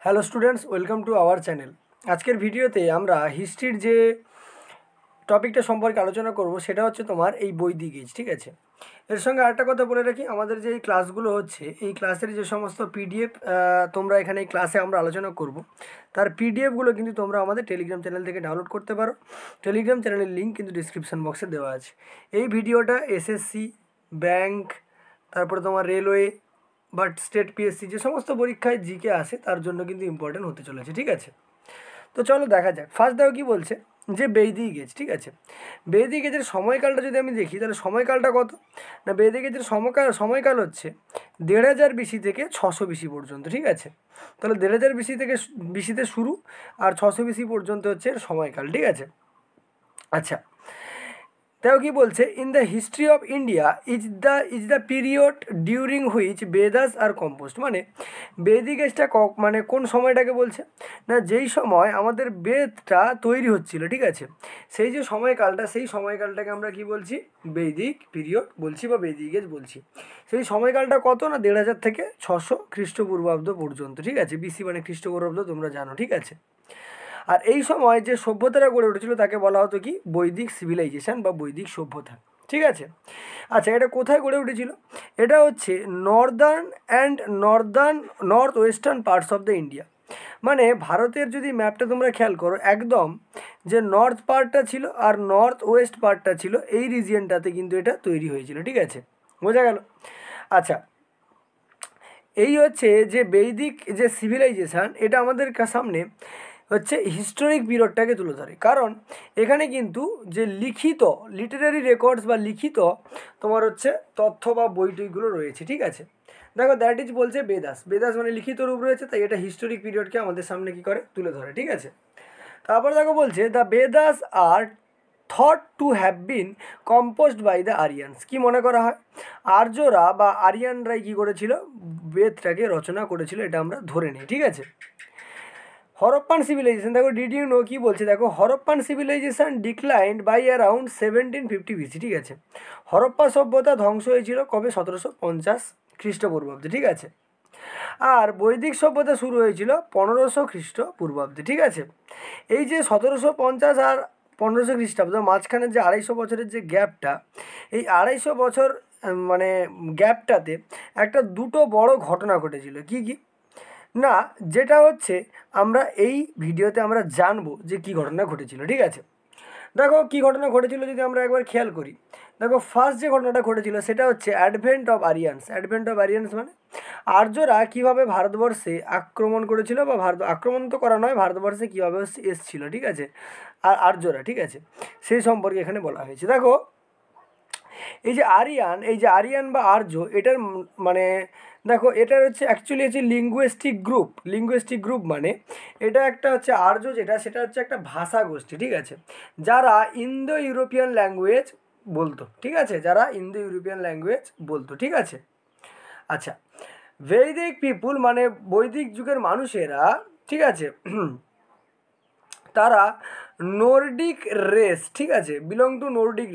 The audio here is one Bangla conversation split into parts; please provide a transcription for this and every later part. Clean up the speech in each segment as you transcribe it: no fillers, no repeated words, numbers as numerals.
Hello students, welcome to our channel. আজকের ভিডিওতে আমরা হিস্ট্রির যে টপিকটা সম্পর্কে আলোচনা করব সেটা হচ্ছে তোমার এই বৈদিক এজ। ঠিক আছে, এর সঙ্গে আরেকটা কথা বলে রাখি, আমাদের যে এই ক্লাসগুলো হচ্ছে এই ক্লাসের যে সমস্ত পিডিএফ তোমরা এখানে এই ক্লাসে আমরা আলোচনা করব তার পিডিএফগুলো কিন্তু তোমরা আমাদের টেলিগ্রাম চ্যানেল থেকে ডাউনলোড করতে পারো। টেলিগ্রাম চ্যানেলের লিঙ্ক কিন্তু ডিসক্রিপশন বক্সে দেওয়া আছে। এই ভিডিওটা এসএসসি, ব্যাংক, তারপরে তোমার রেলওয়ে বাট স্টেট পিএসসি যে সমস্ত পরীক্ষায় জিকে আসে তার জন্য কিন্তু ইম্পর্টেন্ট হতে চলেছে। ঠিক আছে, তো চলো দেখা যাক। ফার্স্ট দেখো কী বলছে যে বৈদিক এজ। ঠিক আছে, বৈদিক এজের সময়কালটা যদি আমি দেখি তাহলে সময়কালটা কত না, বৈদিক এজের সময়কাল হচ্ছে 1500 বিসি থেকে 600 বিসি পর্যন্ত। ঠিক আছে, তাহলে 1500 বিসি থেকে বিসিতে শুরু আর 600 বিসি পর্যন্ত হচ্ছে এর সময়কাল। ঠিক আছে, আচ্ছা তাও কি বলছে, in the history of India is the period during which Vedas are composed. মানে বেদিক এজটা মানে কোন সময়টাকে বলছে না, যেই সময় আমাদের বেদটা তৈরি হচ্ছিল। ঠিক আছে, সেই যে সময়কালটা, সেই সময়কালটাকে আমরা কি বলছি, বৈদিক পিরিয়ড বলছি বা বৈদিক এজ বলছি। সেই সময়কালটা কত না, 1500 থেকে 600 খ্রিস্টপূর্বাব্দ পর্যন্ত। ঠিক আছে, বিসি মানে খ্রিস্টপূর্বাব্দ তোমরা জানো। ঠিক আছে, আর এই সময় যে সভ্যতাটা গড়ে উঠেছিল তাকে বলা হতো কি, বৈদিক সিভিলাইজেশন বা বৈদিক সভ্যতা। ঠিক আছে, আচ্ছা এটা কোথায় গড়ে উঠেছিল, এটা হচ্ছে north western parts of the India. মানে ভারতের যদি ম্যাপটা তোমরা খেয়াল করো, একদম যে নর্থ পার্টটা ছিল আর নর্থ ওয়েস্ট পার্টটা ছিল, এই রিজিয়নটাতে কিন্তু এটা তৈরি হয়েছিল। ঠিক আছে, বোঝা গেল। আচ্ছা, এই হচ্ছে যে বৈদিক যে সিভিলাইজেশান, এটা আমাদের সামনে হচ্ছে হিস্টোরিক পিরিয়ডটাকে তুলে ধরে। কারণ এখানে কিন্তু যে লিখিত লিটারারি রেকর্ডস বা লিখিত তোমার হচ্ছে তথ্য বা বইটইগুলো রয়েছে। ঠিক আছে, দেখো দ্যাট ইজ বলছে বেদাস মানে লিখিত রূপ রয়েছে, তাই এটা হিস্টোরিক পিরিয়ডকে আমাদের সামনে কী করে, তুলে ধরে। ঠিক আছে, তারপরে দেখো বলছে the Vedas are thought to have been composed by the Aryans. কী মনে করা হয়, আর্যরা বা আরিয়ানরাই কী করেছিল, বেদটাকে রচনা করেছিল, এটা আমরা ধরে নিই। ঠিক আছে, হরপ্পান সিভিলাইজেশন, দেখো ডিড ইউ নো কী বলছে, দেখো Harappan civilization declined by around 1750 BC. ঠিক আছে, হরপ্পা সভ্যতা ধ্বংস হয়েছিল কবে, 1750 খ্রিস্টপূর্বাব্দে। ঠিক আছে, আর বৈদিক সভ্যতা শুরু হয়েছিল 1500 খ্রিস্টপূর্বাব্দে। ঠিক আছে, এই যে 1750 আর 1500 খ্রিস্টাব্দ মাঝখানে যে 250 বছরের যে গ্যাপটা, এই 250 বছর মানে গ্যাপটাতে একটা দুটো বড় ঘটনা ঘটেছিল। কি কি না, যেটা হচ্ছে আমরা এই ভিডিওতে আমরা জানবো যে কী ঘটনা ঘটেছিল। ঠিক আছে, দেখো কী ঘটনা ঘটেছিল যদি আমরা একবার খেয়াল করি। দেখো ফার্স্ট যে ঘটনাটা ঘটেছিল সেটা হচ্ছে অ্যাডভেন্ট অফ আরিয়ান্স মানে আর্যরা কীভাবে ভারতবর্ষে আক্রমণ করেছিল, বা আক্রমণ তো করা নয়, ভারতবর্ষে কীভাবে এসছিল। ঠিক আছে, আর আর্যরা, ঠিক আছে, সেই সম্পর্কে এখানে বলা হয়েছে। দেখো এই যে আরিয়ান বা আর্য, এটার মানে দেখো এটার হচ্ছে অ্যাকচুয়ালি হচ্ছে লিঙ্গুয়েস্টিক গ্রুপ মানে এটা একটা হচ্ছে আর্য, যেটা সেটা হচ্ছে একটা ভাষা গোষ্ঠী। ঠিক আছে, যারা ইন্দো ইউরোপিয়ান ল্যাঙ্গুয়েজ বলতো। ঠিক আছে, যারা ইন্দো ইউরোপিয়ান ল্যাঙ্গুয়েজ বলতো। ঠিক আছে, আচ্ছা বৈদিক পিপুল মানে বৈদিক যুগের মানুষেরা, ঠিক আছে, তারা নর্ডিক রেস, ঠিক আছে, বিলং টু নর্ডিক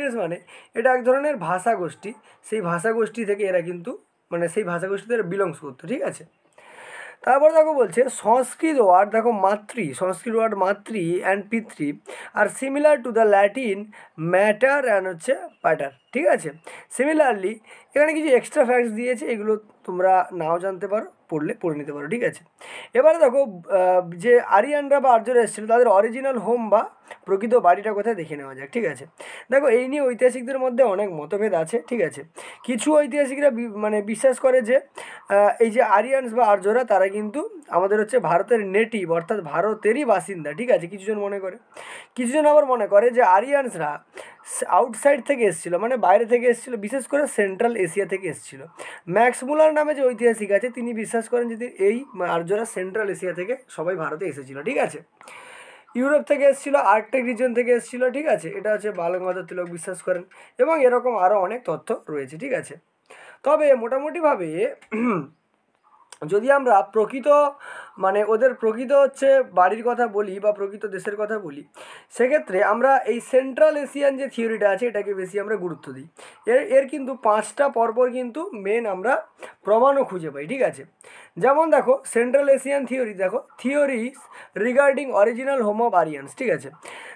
রেস মানে এটা এক ধরনের ভাষা গোষ্ঠী, সেই ভাষা গোষ্ঠী থেকে এরা কিন্তু মানে সেই ভাষা গোষ্ঠীতে এরা বিলংস করতো। ঠিক আছে, তারপর দেখো বলছে সংস্কৃত word matri and pitri are similar to the Latin mater and হচ্ছে প্যাটার। ঠিক আছে, সিমিলারলি এখানে কিছু এক্সট্রা ফ্যাক্টস দিয়েছে, এগুলো তোমরা নাও জানতে পারো, পড়ে নিতে পারো। ঠিক আছে, এবারে দেখো যে আরিয়ানরা বা আর্যরা এসেছিলো তাদের অরিজিনাল হোম বা প্রকৃত বাড়িটা কোথায় দেখে নেওয়া যাক। ঠিক আছে, দেখো এই নিয়ে ঐতিহাসিকদের মধ্যে অনেক মতভেদ আছে। ঠিক আছে, কিছু ঐতিহাসিকরা মানে বিশ্বাস করে যে এই যে আরিয়ানস বা আর্যরা তারা কিন্তু আমাদের হচ্ছে ভারতের নেটিভ, অর্থাৎ ভারতেরই বাসিন্দা। ঠিক আছে, কিছুজন মনে করে, কিছুজন আবার মনে করে যে আরিয়ানসরা আউটসাইড থেকে এসেছিলো, মানে বাইরে থেকে এসেছিলো, বিশেষ করে সেন্ট্রাল এশিয়া থেকে এসেছিলো। ম্যাক্স মুলার নামে যে ঐতিহাসিক আছে তিনি বিশ্বাস করেন যে এই আর্যরা সেন্ট্রাল এশিয়া থেকে সবাই ভারতে এসেছিলো। ঠিক আছে, ইউরোপ থেকে এসেছিলো, আর্কটিক রিজন থেকে এসেছিলো। ঠিক আছে, এটা হচ্ছে বালগঙ্গাধর তিলক বিশ্বাস করেন, এবং এরকম আরও অনেক তথ্য রয়েছে। ঠিক আছে, তবে মোটামুটিভাবে যদি আমরা প্রকৃত মানে ওদের প্রকৃত হচ্ছে বাড়ির কথা বলি বা প্রকৃত দেশের কথা বলি, সেক্ষেত্রে আমরা এই সেন্ট্রাল এশিয়ান যে থিওরিটা আছে এটাকে বেশি আমরা গুরুত্ব দিই। এর এর কিন্তু 5টা পরপর কিন্তু মেন আমরা প্রমাণও খুঁজে পাই, ঠিক আছে। যেমন দেখো সেন্ট্রাল এশিয়ান থিওরি, দেখো theories regarding original home of Aryans, ঠিক আছে।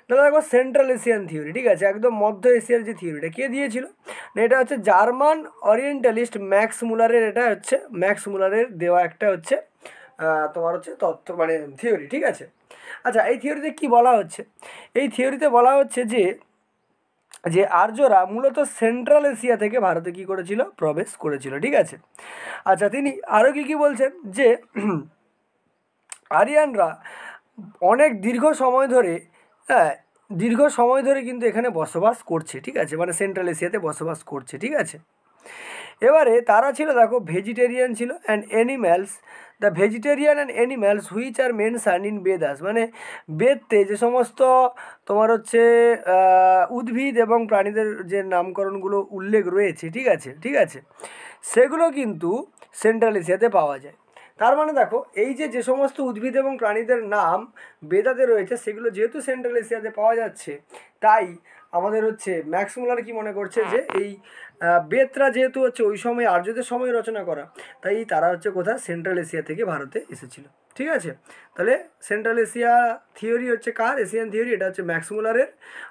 তাহলে দেখো সেন্ট্রাল এশিয়ান থিওরি, ঠিক আছে, একদম মধ্য এশিয়ার যে থিওরিটা কে দিয়েছিল, না এটা হচ্ছে জার্মান ওরিয়েন্টালিস্ট ম্যাক্স মুলারের, এটা হচ্ছে ম্যাক্স মুলারের দেওয়া একটা হচ্ছে তোমার হচ্ছে তত্ত্ব মানে থিওরি, ঠিক আছে। আচ্ছা, এই থিওরিতে কি বলা হচ্ছে, এই থিওরিতে বলা হচ্ছে যে যে আর্যরা মূলত সেন্ট্রাল এশিয়া থেকে ভারতে কী করেছিল, প্রবেশ করেছিল, ঠিক আছে। আচ্ছা, তিনি আরও কী বলছেন যে আরিয়ানরা অনেক দীর্ঘ সময় ধরে, হ্যাঁ, দীর্ঘ সময় ধরে কিন্তু এখানে বসবাস করছে, ঠিক আছে, মানে সেন্ট্রাল এশিয়াতে বসবাস করছে, ঠিক আছে। এবারে তারা ছিল দেখো ভেজিটেরিয়ান ছিল and animals, the vegetarian and animals which are mention in Vedas, মানে বেদতে যে সমস্ত তোমার হচ্ছে উদ্ভিদ এবং প্রাণীদের যে নামকরণগুলো উল্লেখ রয়েছে, ঠিক আছে, ঠিক আছে, সেগুলো কিন্তু সেন্ট্রাল এশিয়াতে পাওয়া যায়। তার মানে দেখো এই যে যে সমস্ত উদ্ভিদ এবং প্রাণীদের নাম বেদাতে রয়েছে সেগুলো যেহেতু সেন্ট্রাল এশিয়াতে পাওয়া যাচ্ছে, তাই আমাদের হচ্ছে ম্যাক্স মুলার কি মনে করছে যে এই বেদরা যেহেতু হচ্ছে ওই সময় আর্যদের সময় রচনা করা, তাই তারা হচ্ছে কোথায় সেন্ট্রাল এশিয়া থেকে ভারতে এসেছিল, ঠিক আছে। তাহলে সেন্ট্রাল এশিয়া থিওরি হচ্ছে কার, এশিয়ান থিওরি, এটা হচ্ছে ম্যাক্স মুলারের,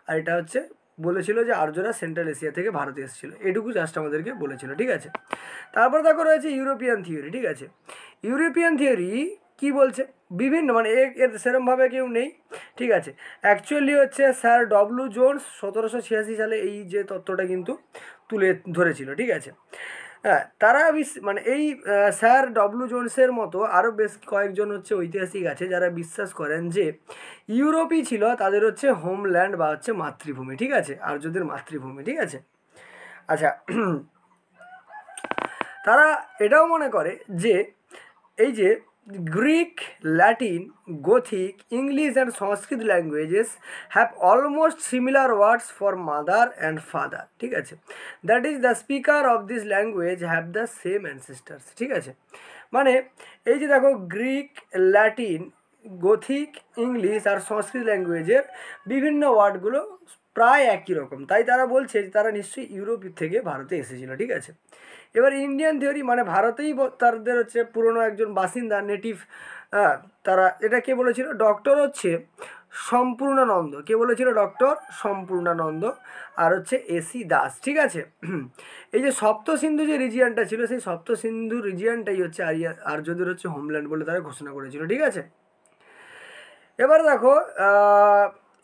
আর এটা হচ্ছে বলেছিল যে আর্যরা সেন্ট্রাল এশিয়া থেকে ভারতে এসেছিল, এটুকু জাস্ট আমাদেরকে বলেছিল, ঠিক আছে। তারপর দেখো রয়েছে ইউরোপিয়ান থিওরি, ঠিক আছে। ইউরোপিয়ান থিওরি কি বলছে, বিভিন্ন মানে এর সেরমভাবে কেউ নেই, ঠিক আছে। অ্যাকচুয়ালি হচ্ছে স্যার ডব্লিউ জোন্স 1786 সালে এই যে তত্ত্বটা কিন্তু তুলে ধরেছিল, ঠিক আছে। হ্যাঁ, তারা মানে এই স্যার ডব্লিউ জোন্সের মতো আরও বেশ কয়েকজন হচ্ছে ঐতিহাসিক আছে যারা বিশ্বাস করেন যে ইউরোপই ছিল তাদের হচ্ছে হোমল্যান্ড বা হচ্ছে মাতৃভূমি, ঠিক আছে, আর্যদের মাতৃভূমি, ঠিক আছে। আচ্ছা, তারা এটাও মনে করে যে এই যে Greek, Latin, Gothic, English and Sanskrit languages have almost similar words for mother and father, ঠিক আছে। That is the speaker of this language have the same ancestors, ঠিক আছে। মানে এই যে দেখো গ্রিক, ল্যাটিন, গোথিক, ইংলিশ আর সংস্কৃত ল্যাঙ্গুয়েজের বিভিন্ন ওয়ার্ডগুলো প্রায় একই রকম, তাই তারা বলছে যে তারা নিশ্চয়ই ইউরোপ থেকে ভারতে এসেছিল, ঠিক আছে। এবার ইন্ডিয়ান থিওরি মানে ভারতেই তাদের হচ্ছে পুরনো একজন বাসিন্দা নেটিভ, তারা এটা কে বলেছিল, ডক্টর হচ্ছে সম্পূর্ণানন্দ, কে বলেছিল, ডক্টর সম্পূর্ণানন্দ, আর হচ্ছে এসি দাস, ঠিক আছে। এই যে সপ্ত সিন্ধু যে রিজিয়ানটা ছিল সেই সপ্ত সিন্ধু রিজিয়ানটাই হচ্ছে আর্যদের হচ্ছে হোমল্যান্ড বলে তারা ঘোষণা করেছিল, ঠিক আছে। এবার দেখো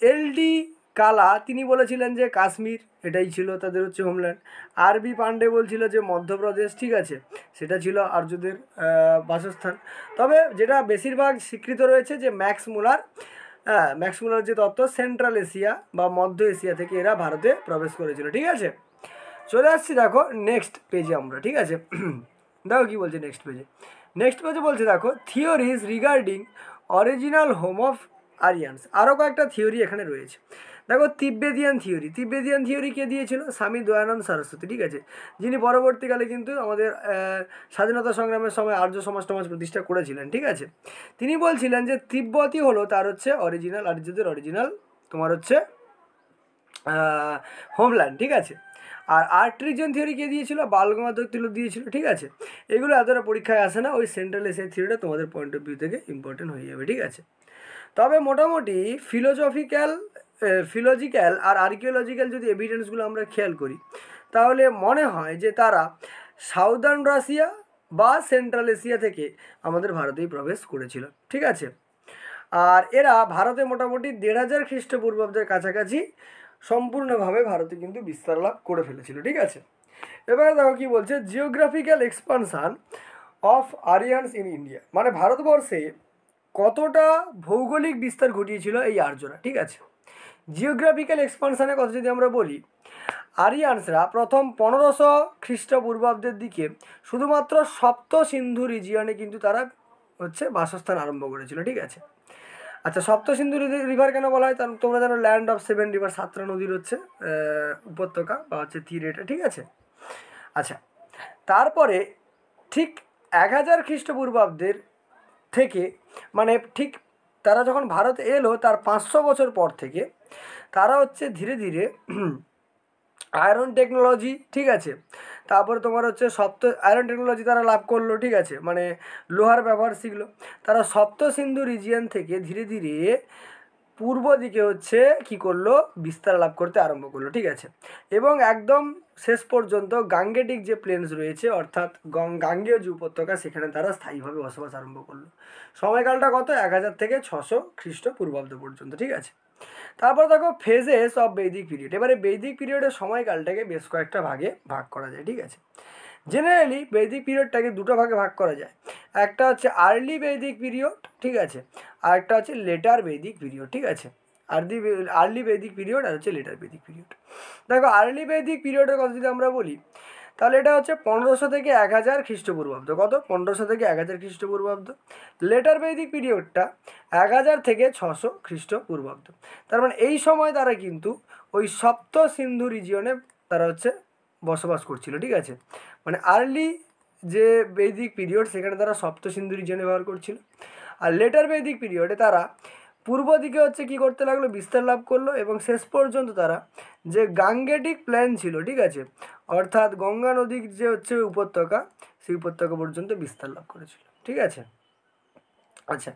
এলডি কালা তিনি বলেছিলেন যে কাশ্মীর এটাই ছিল তাদের হচ্ছে হোমল্যান্ড। আরবি পান্ডে বলছিল যে মধ্যপ্রদেশ, ঠিক আছে, সেটা ছিল আর্যদের বাসস্থান। তবে যেটা বেশিরভাগ স্বীকৃত রয়েছে যে ম্যাক্স মুলার, ম্যাক্স মুলার যে তত্ত্ব সেন্ট্রাল এশিয়া বা মধ্য এশিয়া থেকে এরা ভারতে প্রবেশ করেছিল, ঠিক আছে। চলে আসছি দেখো নেক্সট পেজে আমরা, ঠিক আছে। দেখো কী বলছে নেক্সট পেজে, নেক্সট পেজে বলছে দেখো theories regarding original home of Aryans, আরও কয়েকটা থিওরি এখানে রয়েছে। দেখো তিব্বেতিয়ান থিওরি, তিব্বেতিয়ান থিওরি কে দিয়েছিল, স্বামী দয়ানন্দ সরস্বতী, ঠিক আছে, যিনি পরবর্তীকালে কিন্তু আমাদের স্বাধীনতা সংগ্রামের সময় আর্য সমাজ প্রতিষ্ঠা করেছিলেন, ঠিক আছে। তিনি বলছিলেন যে তিব্বতী হলো তার হচ্ছে অরিজিনাল, আর্যদের অরিজিনাল তোমার হচ্ছে হোমল্যান্ড, ঠিক আছে। আর আর্ট্রিজিয়ান থিওরি কে দিয়েছিল, বালগঙ্গাধর তিলক দিয়েছিল, ঠিক আছে। এগুলো এতটা পরীক্ষায় আসে না, ওই সেন্ট্রাল এশিয়া থিওরিটা তোমাদের পয়েন্ট অফ ভিউ থেকে ইম্পর্টেন্ট হয়ে যাবে, ঠিক আছে। তবে মোটামুটি ফিলোজিক্যাল আর আর্কিওলজিক্যাল যদি এভিডেন্সগুলো আমরা খেয়াল করি তাহলে মনে হয় যে তারা সাউদার্ন রাশিয়া বা সেন্ট্রাল এশিয়া থেকে আমাদের ভারতেই প্রবেশ করেছিল, ঠিক আছে। আর এরা ভারতে মোটামুটি 1500 খ্রিস্টপূর্বাব্দের কাছাকাছি সম্পূর্ণভাবে ভারতে কিন্তু বিস্তার লাভ করে ফেলেছিল, ঠিক আছে। এবারে দেখো কী বলছে, geographical expansion of Aryan's in India, মানে ভারতবর্ষে কতটা ভৌগোলিক বিস্তার ঘটিয়েছিল এই আর্যরা, ঠিক আছে। জিওগ্রাফিক্যাল এক্সপানশানের কথা যদি আমরা বলি, আরিয়ানসরা প্রথম 1500 খ্রিস্টপূর্বাব্দের দিকে শুধুমাত্র সপ্ত সিন্ধু রিজিয়নে কিন্তু তারা হচ্ছে বাসস্থান আরম্ভ করেছিল, ঠিক আছে। আচ্ছা, সপ্ত সিন্ধু রিভার কেন বলা হয়, কারণ তোমরা জানো ল্যান্ড অফ 7 রিভার, 7টা নদীর হচ্ছে উপত্যকা বা হচ্ছে তীর এটা, ঠিক আছে। আচ্ছা, তারপরে ঠিক 1000 খ্রিস্টপূর্বাব্দের থেকে মানে ঠিক তারা যখন ভারতে এলো তার 500 বছর পর থেকে তারা হচ্ছে ধীরে ধীরে আয়রন টেকনোলজি, ঠিক আছে, তারপরে তোমার হচ্ছে আয়রন টেকনোলজি তারা লাভ করলো, ঠিক আছে, মানে লোহার ব্যবহার শিখলো। তারা সপ্ত সিন্ধু রিজিয়ন থেকে ধীরে ধীরে পূর্ব দিকে হচ্ছে কি করলো, বিস্তার লাভ করতে আরম্ভ করলো, ঠিক আছে, এবং একদম শেষ পর্যন্ত গাঙ্গেটিক যে প্লেন্স রয়েছে অর্থাৎ গাঙ্গেয় যে উপত্যকা সেখানে তারা স্থায়ীভাবে বসবাস আরম্ভ করলো। সময়কালটা কত, 1000 থেকে 600 খ্রিস্টপূর্বাব্দ পর্যন্ত, ঠিক আছে। তারপর দেখো ফেজেস অফ বৈদিক পিরিয়ড। এবারে বৈদিক পিরিয়ডের সময়কালটাকে বেশ কয়েকটা ভাগে ভাগ করা যায়, ঠিক আছে। জেনারেলি বৈদিক পিরিয়ডটাকে দুটো ভাগে ভাগ করা যায়, একটা হচ্ছে আর্লি বৈদিক পিরিয়ড, ঠিক আছে, আর একটা হচ্ছে লেটার বৈদিক পিরিয়ড, ঠিক আছে। আর্লি বৈদিক পিরিয়ড আর হচ্ছে লেটার বৈদিক পিরিয়ড। দেখো আর্লি বৈদিক পিরিয়ডের কথা যদি আমরা বলি তাহলে এটা হচ্ছে 1500 থেকে 1000 খ্রিস্টপূর্বাব্দ। কত, 1500 থেকে 1000 খ্রিস্টপূর্বাব্দ। লেটার বৈদিক পিরিয়ডটা 1000 থেকে 600 খ্রিস্টপূর্বাব্দ। তার মানে এই সময় তারা কিন্তু ওই সপ্ত সিন্ধু রিজিয়নে তারা হচ্ছে বসবাস করছিল, ঠিক আছে। মানে আর্লি যে বৈদিক পিরিয়ড সেখানে তারা সপ্ত সিন্ধু রিজিয়নে ব্যবহার করছিল, আর লেটার বৈদিক পিরিয়ডে তারা পূর্ব দিকে হচ্ছে কি করতে লাগলো, বিস্তার লাভ করলো, এবং শেষ পর্যন্ত তারা যে গাঙ্গেটিক প্ল্যান ছিল, ঠিক আছে, অর্থাৎ গঙ্গা নদীর যে হচ্ছে উপত্যকা সেই উপত্যকা পর্যন্ত বিস্তার লাভ করেছিল, ঠিক আছে। আচ্ছা,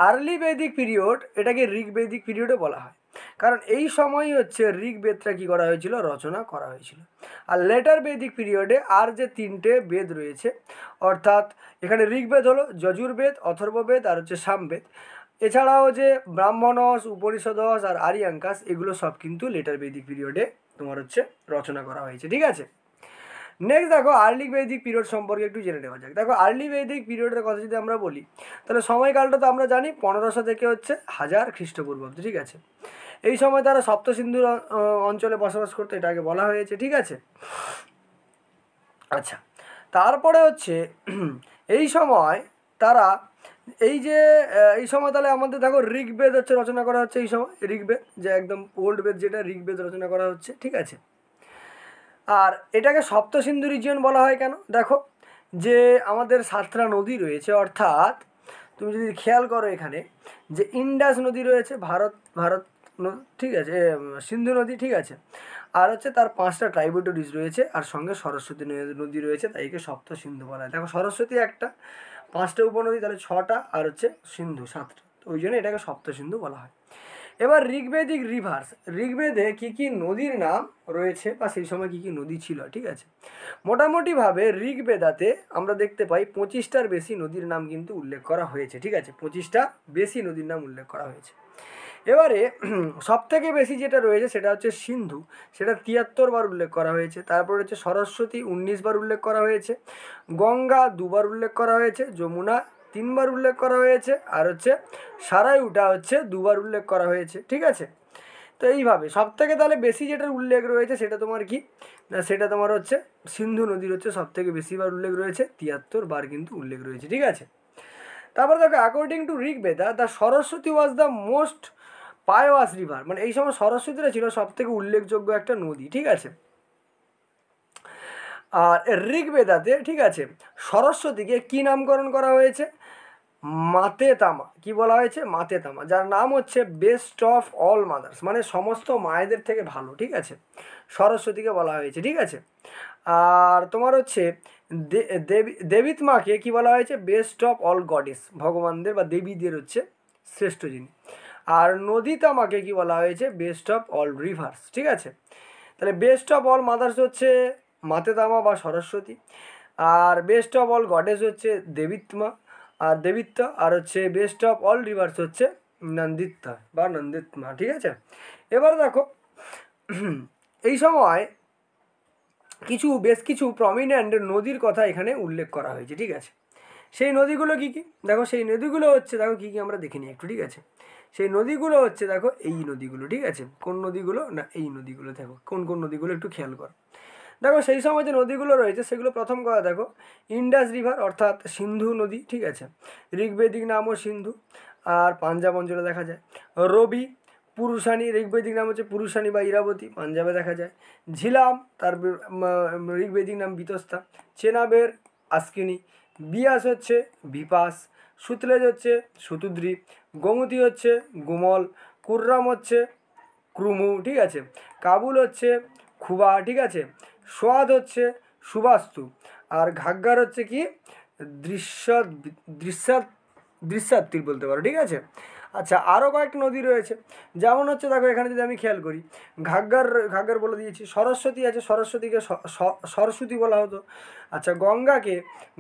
আর্লি বৈদিক পিরিয়ড এটাকে ঋগ্বেদিক পিরিয়ডও বলা হয়, কারণ এই সময়ই হচ্ছে ঋগ্বেদটা কী করা হয়েছিল, রচনা করা হয়েছিল। আর লেটার বৈদিক পিরিয়ডে আর যে 3টে বেদ রয়েছে, অর্থাৎ এখানে ঋগ্বেদ হলো, যজুর্বেদ, অথর্ববেদ আর হচ্ছে সামবেদ, এছাড়াও যে ব্রাহ্মণস, উপনিষদস আর আরিয়াঙ্কাস, এগুলো সব কিন্তু লেটার বৈদিক পিরিয়ডে তোমার হচ্ছে রচনা করা হয়েছে, ঠিক আছে। নেক্সট দেখো আর্লি বৈদিক পিরিয়ড সম্পর্কে একটু জেনে নেওয়া যাক। দেখো আর্লি বৈদিক পিরিয়ডের কথা যদি আমরা বলি তাহলে সময়কালটা তো আমরা জানি 1500 থেকে হচ্ছে 1000 খ্রিস্টপূর্বাব্দ, ঠিক আছে। এই সময় তারা সপ্তসিন্ধু অঞ্চলে বসবাস করতো, এটা আগে বলা হয়েছে, ঠিক আছে। আচ্ছা, তারপরে হচ্ছে এই সময় তারা এই সময় তাহলে আমাদের দেখো ঋগ্বেদ হচ্ছে রচনা করা হচ্ছে, এই সময় ঋগ্বেদ যে একদম ওল্ড বেদ যেটা ঋগ্বেদ রচনা করা হচ্ছে, ঠিক আছে। আর এটাকে সপ্তসিন্ধু রিজিয়ন বলা হয় কেন, দেখো যে আমাদের 7টা নদী রয়েছে, অর্থাৎ তুমি যদি খেয়াল করো এখানে যে ইন্ডাস নদী রয়েছে, ভারত ভারত ঠিক আছে, সিন্ধু নদী, ঠিক আছে, আর হচ্ছে তার 5টা ট্রাইবুটারিজ রয়েছে, আর সঙ্গে সরস্বতী নদী রয়েছে, তাই একে সপ্ত সিন্ধু বলা হয়। দেখো সরস্বতী একটা, 5টা উপনদী, তাহলে 6টা, আর হচ্ছে সিন্ধু 7টা, ওই জন্য এটাকে সপ্ত সিন্ধু বলা হয়। এবার ঋগ্বেদিক রিভার্স, ঋগ্বেদে কী কী নদীর নাম রয়েছে বা সেই সময় কী কী নদী ছিল, ঠিক আছে। মোটামুটিভাবে ঋগ্বেদাতে আমরা দেখতে পাই 25টার বেশি নদীর নাম কিন্তু উল্লেখ করা হয়েছে, ঠিক আছে, 25টা বেশি নদীর নাম উল্লেখ করা হয়েছে। এবারে সবথেকে বেশি যেটা রয়েছে সেটা হচ্ছে সিন্ধু, সেটা 73 বার উল্লেখ করা হয়েছে। তারপর হচ্ছে সরস্বতী 19 বার উল্লেখ করা হয়েছে, গঙ্গা 2 বার উল্লেখ করা হয়েছে, যমুনা 3 বার উল্লেখ করা হয়েছে, আর হচ্ছে সারাইউটা হচ্ছে 2 বার উল্লেখ করা হয়েছে, ঠিক আছে। তো এইভাবে সবথেকে তাহলে বেশি যেটার উল্লেখ রয়েছে সেটা তোমার কি না, সেটা তোমার হচ্ছে সিন্ধু নদীর হচ্ছে সবথেকে বেশিবার উল্লেখ রয়েছে, 73 বার কিন্তু উল্লেখ রয়েছে, ঠিক আছে। তারপর দেখো according to Rigveda the Saraswati was the most pious river, মানে এই সময় সরস্বতীটা ছিল সবথেকে উল্লেখযোগ্য একটা নদী, ঠিক আছে। আর ঋগ্বেদাতে, ঠিক আছে, সরস্বতীকে কি নামকরণ করা হয়েছে, মাতে তামা, কি বলা হয়েছে, মাতে তামা, যার নাম হচ্ছে বেস্ট অফ অল মাদার্স, মানে সমস্ত মায়েদের থেকে ভালো, ঠিক আছে, সরস্বতীকে বলা হয়েছে, ঠিক আছে। আর তোমার হচ্ছে দেবিতমাকে কি বলা হয়েছে, বেস্ট অফ অল গডেস, ভগবানদের বা দেবীদের হচ্ছে শ্রেষ্ঠ যিনি। আর নদীতামাকে কি বলা হয়েছে, বেস্ট অফ অল রিভার্স, ঠিক আছে। তাহলে বেস্ট অফ অল মাদার্স হচ্ছে মাতেতামা বা সরস্বতী, আর বেস্ট অফ অল গডেস হচ্ছে দেবিত্মা আর দেবিত্ব, আর হচ্ছে বেস্ট অফ অল রিভার্স হচ্ছে নন্দিতা বা নন্দিতমা, ঠিক আছে। এবার দেখো এই সময় বেশ কিছু প্রমিনেন্ট নদীর কথা এখানে উল্লেখ করা হয়েছে, ঠিক আছে। সেই নদীগুলো কী কী, দেখো সেই নদীগুলো হচ্ছে, দেখো কী কী আমরা দেখে নিই একটু, ঠিক আছে। সেই নদীগুলো হচ্ছে দেখো এই নদীগুলো, ঠিক আছে। কোন নদীগুলো না, এই নদীগুলো, দেখো কোন কোন নদীগুলো একটু খেয়াল করো। দেখো সেই সময় যে নদীগুলো রয়েছে সেগুলো প্রথম কথা দেখো ইন্ডাস রিভার অর্থাৎ সিন্ধু নদী, ঠিক আছে, ঋগ্বেদিক নামও সিন্ধু, আর পাঞ্জাব অঞ্চলে দেখা যায়। রবি, পুরুষানী, ঋগ্বেদিক নাম হচ্ছে পুরুষানী বা ইরাবতী, পাঞ্জাবে দেখা যায়। ঝিলাম, তার ঋগ্বেদিক নাম বিতস্তা। চেনাবের, আস্কিনী। বিয়াস হচ্ছে বিপাস। সুতলেজ হচ্ছে সুতুদ্রি, গোমতী হচ্ছে গুমল, কুররাম হচ্ছে ক্রুমু, ঠিক আছে, কাবুল হচ্ছে খুবা, ঠিক আছে, সোয়াদ হচ্ছে সুবাস্তু, আর ঘাগ্গার হচ্ছে কি দৃশ্য দৃশ্যাত দৃশ্যাত্তির বলতে পারো, ঠিক আছে। আচ্ছা, আরও কয়েকটা নদী রয়েছে, যেমন হচ্ছে দেখো এখানে যদি আমি খেয়াল করি, ঘাগ্গার বলে দিয়েছি, সরস্বতী আছে, সরস্বতীকে সরস্বতী বলা হতো, আচ্ছা গঙ্গাকে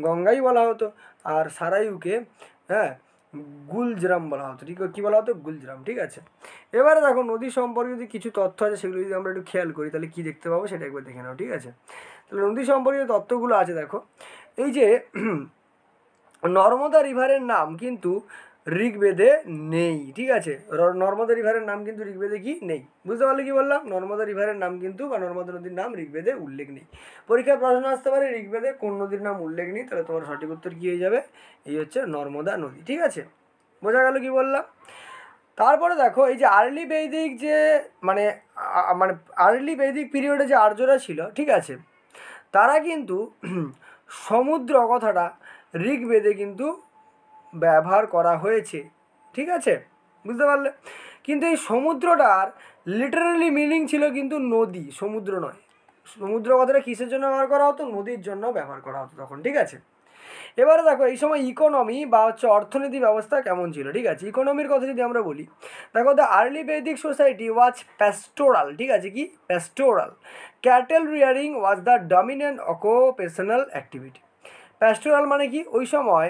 গঙ্গাই বলা হতো, আর সারাইউকে হ্যাঁ গুলজরাম বলা হতো, ঠিক কী বলা হতো, গুলজরাম, ঠিক আছে। এবারে দেখো নদী সম্পর্কে যদি কিছু তথ্য আছে সেগুলো যদি আমরা একটু খেয়াল করি তাহলে কী দেখতে পাবো সেটা একবার দেখে নাও, ঠিক আছে। তাহলে নদী সম্পর্কে তথ্যগুলো আছে দেখো, এই যে নর্মদা রিভারের নাম কিন্তু ঋগ্বেদে নেই, ঠিক আছে, নর্মদা রিভারের নাম কিন্তু ঋগ্বেদে কি নেই, বুঝতে পারলে কি বললাম, নর্মদা রিভারের নাম কিন্তু বা নর্মদা নদীর নাম ঋগ্বেদে উল্লেখ নেই। পরীক্ষায় প্রশ্ন আসতে পারে ঋগ্বেদে কোন নদীর নাম উল্লেখ নেই, তাহলে তোমার সঠিক উত্তর কী হয়ে যাবে, এই হচ্ছে নর্মদা নদী, ঠিক আছে, বোঝা গেল কি বললাম। তারপরে দেখো এই যে আর্লি বৈদিক যে মানে মানে আর্লি বৈদিক পিরিয়ডে যে আর্যরা ছিল, ঠিক আছে, তারা কিন্তু সমুদ্র কথাটা ঋগ্বেদে কিন্তু ব্যবহার করা হয়েছে, ঠিক আছে, বুঝতে পারলে। কিন্তু এই সমুদ্রটার লিটারালি মিনিং ছিল কিন্তু নদী, সমুদ্র নয়। সমুদ্র কথাটা কিসের জন্য ব্যবহার করা হতো, নদীর জন্য ব্যবহার করা হতো তখন, ঠিক আছে। এবারে দেখো এই সময় ইকোনমি বা হচ্ছে অর্থনীতি ব্যবস্থা কেমন ছিল, ঠিক আছে, ইকোনমির কথা যদি আমরা বলি, দেখো দ্য আর্লি বৈদিক সোসাইটি ওয়াজ প্যাস্টোরাল, ঠিক আছে, কি pastoral, cattle rearing was the dominant occupational activity. Pastoral মানে কি, ওই সময়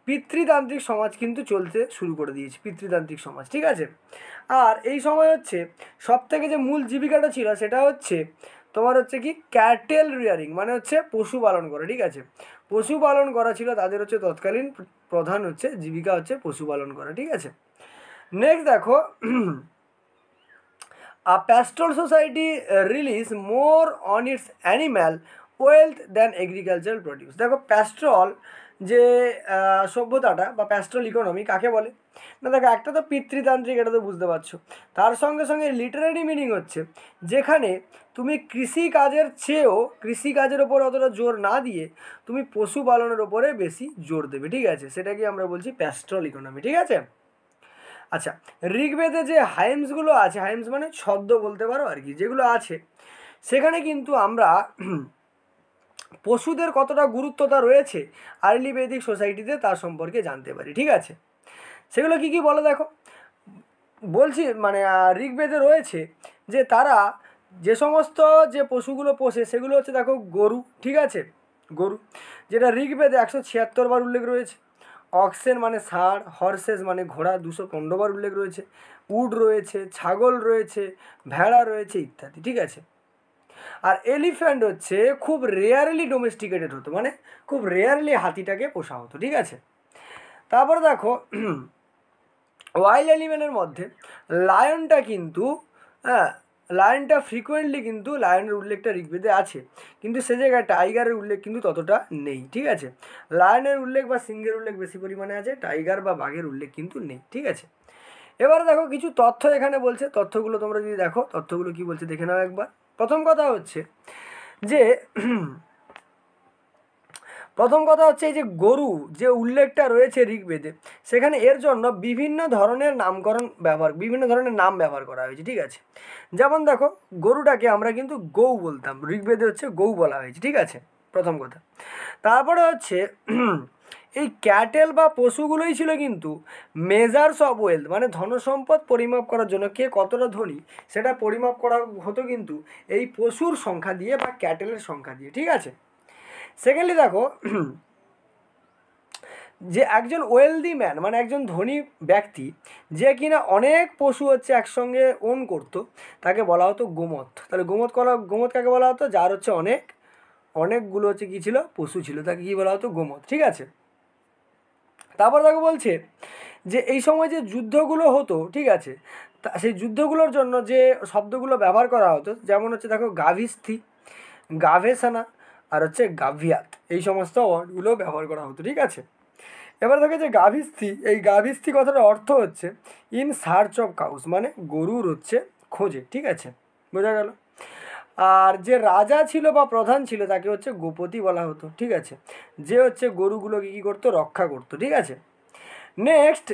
পিতৃতান্ত্রিক সমাজ কিন্তু চলতে শুরু করে দিয়েছে, পিতৃতান্ত্রিক সমাজ, ঠিক আছে। আর এই সময় হচ্ছে সব থেকে যে মূল জীবিকাটা ছিল সেটা হচ্ছে তোমার হচ্ছে কি ক্যাটেল রিয়ারিং, মানে হচ্ছে পশুপালন করা, ঠিক আছে, পশুপালন করা ছিল তাদের হচ্ছে তৎকালীন প্রধান হচ্ছে জীবিকা হচ্ছে পশুপালন করা, ঠিক আছে। নেক্সট দেখো a pastoral society relies more on its animal wealth than agricultural produce। দেখো প্যাস্ট্রল যে সভ্যতাটা বা প্যাস্ট্রল ইকোনমি কাকে বলে না, দেখো একটা তো পিতৃতান্ত্রিক, এটা তো বুঝতে পারছো, তার সঙ্গে সঙ্গে লিটারারি মিনিং হচ্ছে যেখানে তুমি কৃষিকাজের চেয়েও কৃষিকাজের ওপর অতটা জোর না দিয়ে তুমি পশুপালনের ওপরে বেশি জোর দেবে, ঠিক আছে, সেটাকে আমরা বলছি প্যাস্ট্রল ইকোনমি, ঠিক আছে। আচ্ছা, ঋগ্বেদে যে হাইমসগুলো আছে, হাইমস মানে ছদ্ম বলতে পারো আর কি, যেগুলো আছে সেখানে কিন্তু আমরা পশুদের কতটা গুরুত্বতা রয়েছে আর্লি বৈদিক সোসাইটিতে তার সম্পর্কে জানতে পারি, ঠিক আছে। সেগুলো কি কি বলো দেখো, বলছি মানে ঋগ্বেদে রয়েছে যে তারা যে সমস্ত যে পশুগুলো পোষে সেগুলো হচ্ছে দেখো গরু, ঠিক আছে, গরু, যেটা ঋগ্বেদে 176 বার উল্লেখ রয়েছে, অক্সেন মানে ষাঁড়, হর্সেস মানে ঘোড়া 215 বার উল্লেখ রয়েছে, উট রয়েছে, ছাগল রয়েছে, ভেড়া রয়েছে ইত্যাদি, ঠিক আছে। আর এলিফ্যান্ট হচ্ছে খুব রেয়ারলি ডোমেস্টিকেটেড হতো, মানে খুব রেয়ারলি হাতিটাকে পোষা হতো, ঠিক আছে। তারপরে দেখো ওয়াইল্ড অ্যানিমেলের মধ্যে লায়নটা কিন্তু হ্যাঁ লায়নটা ফ্রিকোয়েন্টলি কিন্তু লায়নের উল্লেখটা ঋগ্বেদে আছে, কিন্তু সে জায়গায় টাইগারের উল্লেখ কিন্তু ততটা নেই, ঠিক আছে। লায়নের উল্লেখ বা সিংহের উল্লেখ বেশি পরিমাণে আছে, টাইগার বা বাঘের উল্লেখ কিন্তু নেই, ঠিক আছে। এবারে দেখো কিছু তথ্য এখানে বলছে, তথ্যগুলো তোমরা যদি দেখো তথ্যগুলো কি বলছে দেখে নাও একবার। প্রথম কথা হচ্ছে যে এই যে গরু যে উল্লেখটা রয়েছে ঋগ্বেদে, সেখানে এর জন্য বিভিন্ন ধরনের বিভিন্ন ধরনের নাম ব্যবহার করা হয়েছে, ঠিক আছে। যেমন দেখো গরুটাকে আমরা কিন্তু গৌ বলতাম, ঋগ্বেদে হচ্ছে গৌ বলা হয়েছে, ঠিক আছে, প্রথম কথা। তারপরে হচ্ছে এই ক্যাটেল বা পশুগুলোই ছিল কিন্তু মেজার্স অফ ওয়েলথ, মানে ধনসম্পদ পরিমাপ করার জন্য কে কতটা ধনী সেটা পরিমাপ করা হতো কিন্তু এই পশুর সংখ্যা দিয়ে বা ক্যাটেলের সংখ্যা দিয়ে, ঠিক আছে। সেকেন্ডলি দেখো যে একজন ওয়েলদি ম্যান মানে একজন ধনী ব্যক্তি যে কিনা অনেক পশু হচ্ছে একসঙ্গে ওন করতো তাকে বলা হতো গোমত। তাহলে গোমত কাকে বলা হতো, যার হচ্ছে অনেকগুলো হচ্ছে কী ছিল, পশু ছিল, তাকে কী বলা হতো, গোমত, ঠিক আছে। তারপর তাকে বলছে যে এই সময় যে যুদ্ধগুলো হতো, ঠিক আছে, তা সেই যুদ্ধগুলোর জন্য যে শব্দগুলো ব্যবহার করা হতো, যেমন হচ্ছে দেখো গাভিস্থি, গাভেসানা আর হচ্ছে গাভিয়াত, এই সমস্ত ওয়ার্ডগুলো ব্যবহার করা হতো, ঠিক আছে। এবার দেখো যে গাভিস্থি, এই গাভিস্থি কথাটার অর্থ হচ্ছে ইন সার্চ অফ কাউস, মানে গরুর হচ্ছে খোঁজে, ঠিক আছে, বোঝা গেল। আর যে রাজা ছিল বা প্রধান ছিল তাকে হচ্ছে গোপতি বলা হতো, ঠিক আছে, যে হচ্ছে গরুগুলোকে কী করতো, রক্ষা করতো, ঠিক আছে। নেক্সট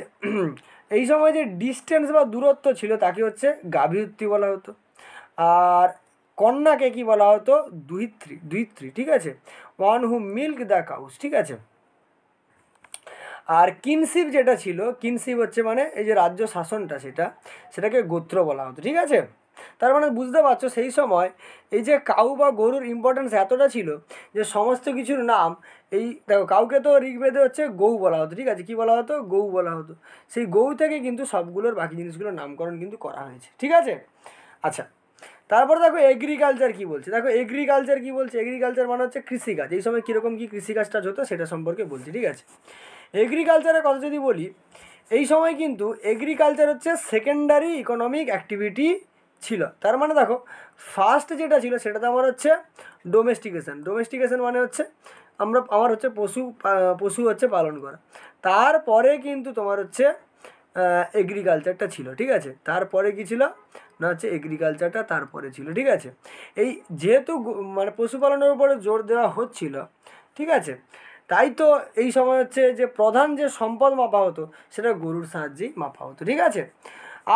এই সময় যে ডিস্টেন্স বা দূরত্ব ছিল তাকে হচ্ছে গাভীত্রী বলা হতো। আর কন্যাকে কি বলা হতো? দুহিত্রী, দুহিত্রী, ঠিক আছে, one who milk the cows, ঠিক আছে। আর কিনশিপ যেটা ছিল, কিনশিপ হচ্ছে মানে এই যে রাজ্য শাসনটা সেটাকে গোত্র বলা হতো, ঠিক আছে। তার মানে বুঝতে পারছো সেই সময় এই যে কাউ বা গরুর ইম্পর্টেন্স এতটা ছিল যে সমস্ত কিছুর নাম, এই দেখো কাউকে তো ঋগ্বেদে হচ্ছে গৌ বলা হতো, ঠিক আছে, কি বলা হতো? গৌ বলা হতো। সেই গৌ থেকে কিন্তু সবগুলোর বাকি জিনিসগুলোর নামকরণ কিন্তু করা হয়েছে, ঠিক আছে। আচ্ছা, তারপরে দেখো এগ্রিকালচার কি বলছে, দেখো এগ্রিকালচার কি বলছে, এগ্রিকালচার মানে হচ্ছে কৃষিকাজ। এই সময় কীরকম কী কৃষিকাজটা হতো সেটা সম্পর্কে বলছি, ঠিক আছে। এগ্রিকালচারের কথা যদি বলি, এই সময় কিন্তু এগ্রিকালচার হচ্ছে সেকেন্ডারি ইকোনমিক অ্যাক্টিভিটি ছিল। তার মানে দেখো ফার্স্ট যেটা ছিল সেটাতে আমার হচ্ছে ডোমেস্টিকেশন, ডোমেস্টিকেশন মানে হচ্ছে আমার হচ্ছে পশু হচ্ছে পালন করা। তারপরে কিন্তু তোমার হচ্ছে এগ্রিকালচারটা ছিল, ঠিক আছে। তারপরে কী ছিল না হচ্ছে এগ্রিকালচারটা তারপরে ছিল, ঠিক আছে। এই যেহেতু মানে পশুপালনের উপরে জোর দেওয়া হচ্ছিল, ঠিক আছে, তাই তো এই সময় হচ্ছে যে প্রধান যে সম্পদ মাপা হতো সেটা গরুর সাহায্যেই মাপা হতো, ঠিক আছে।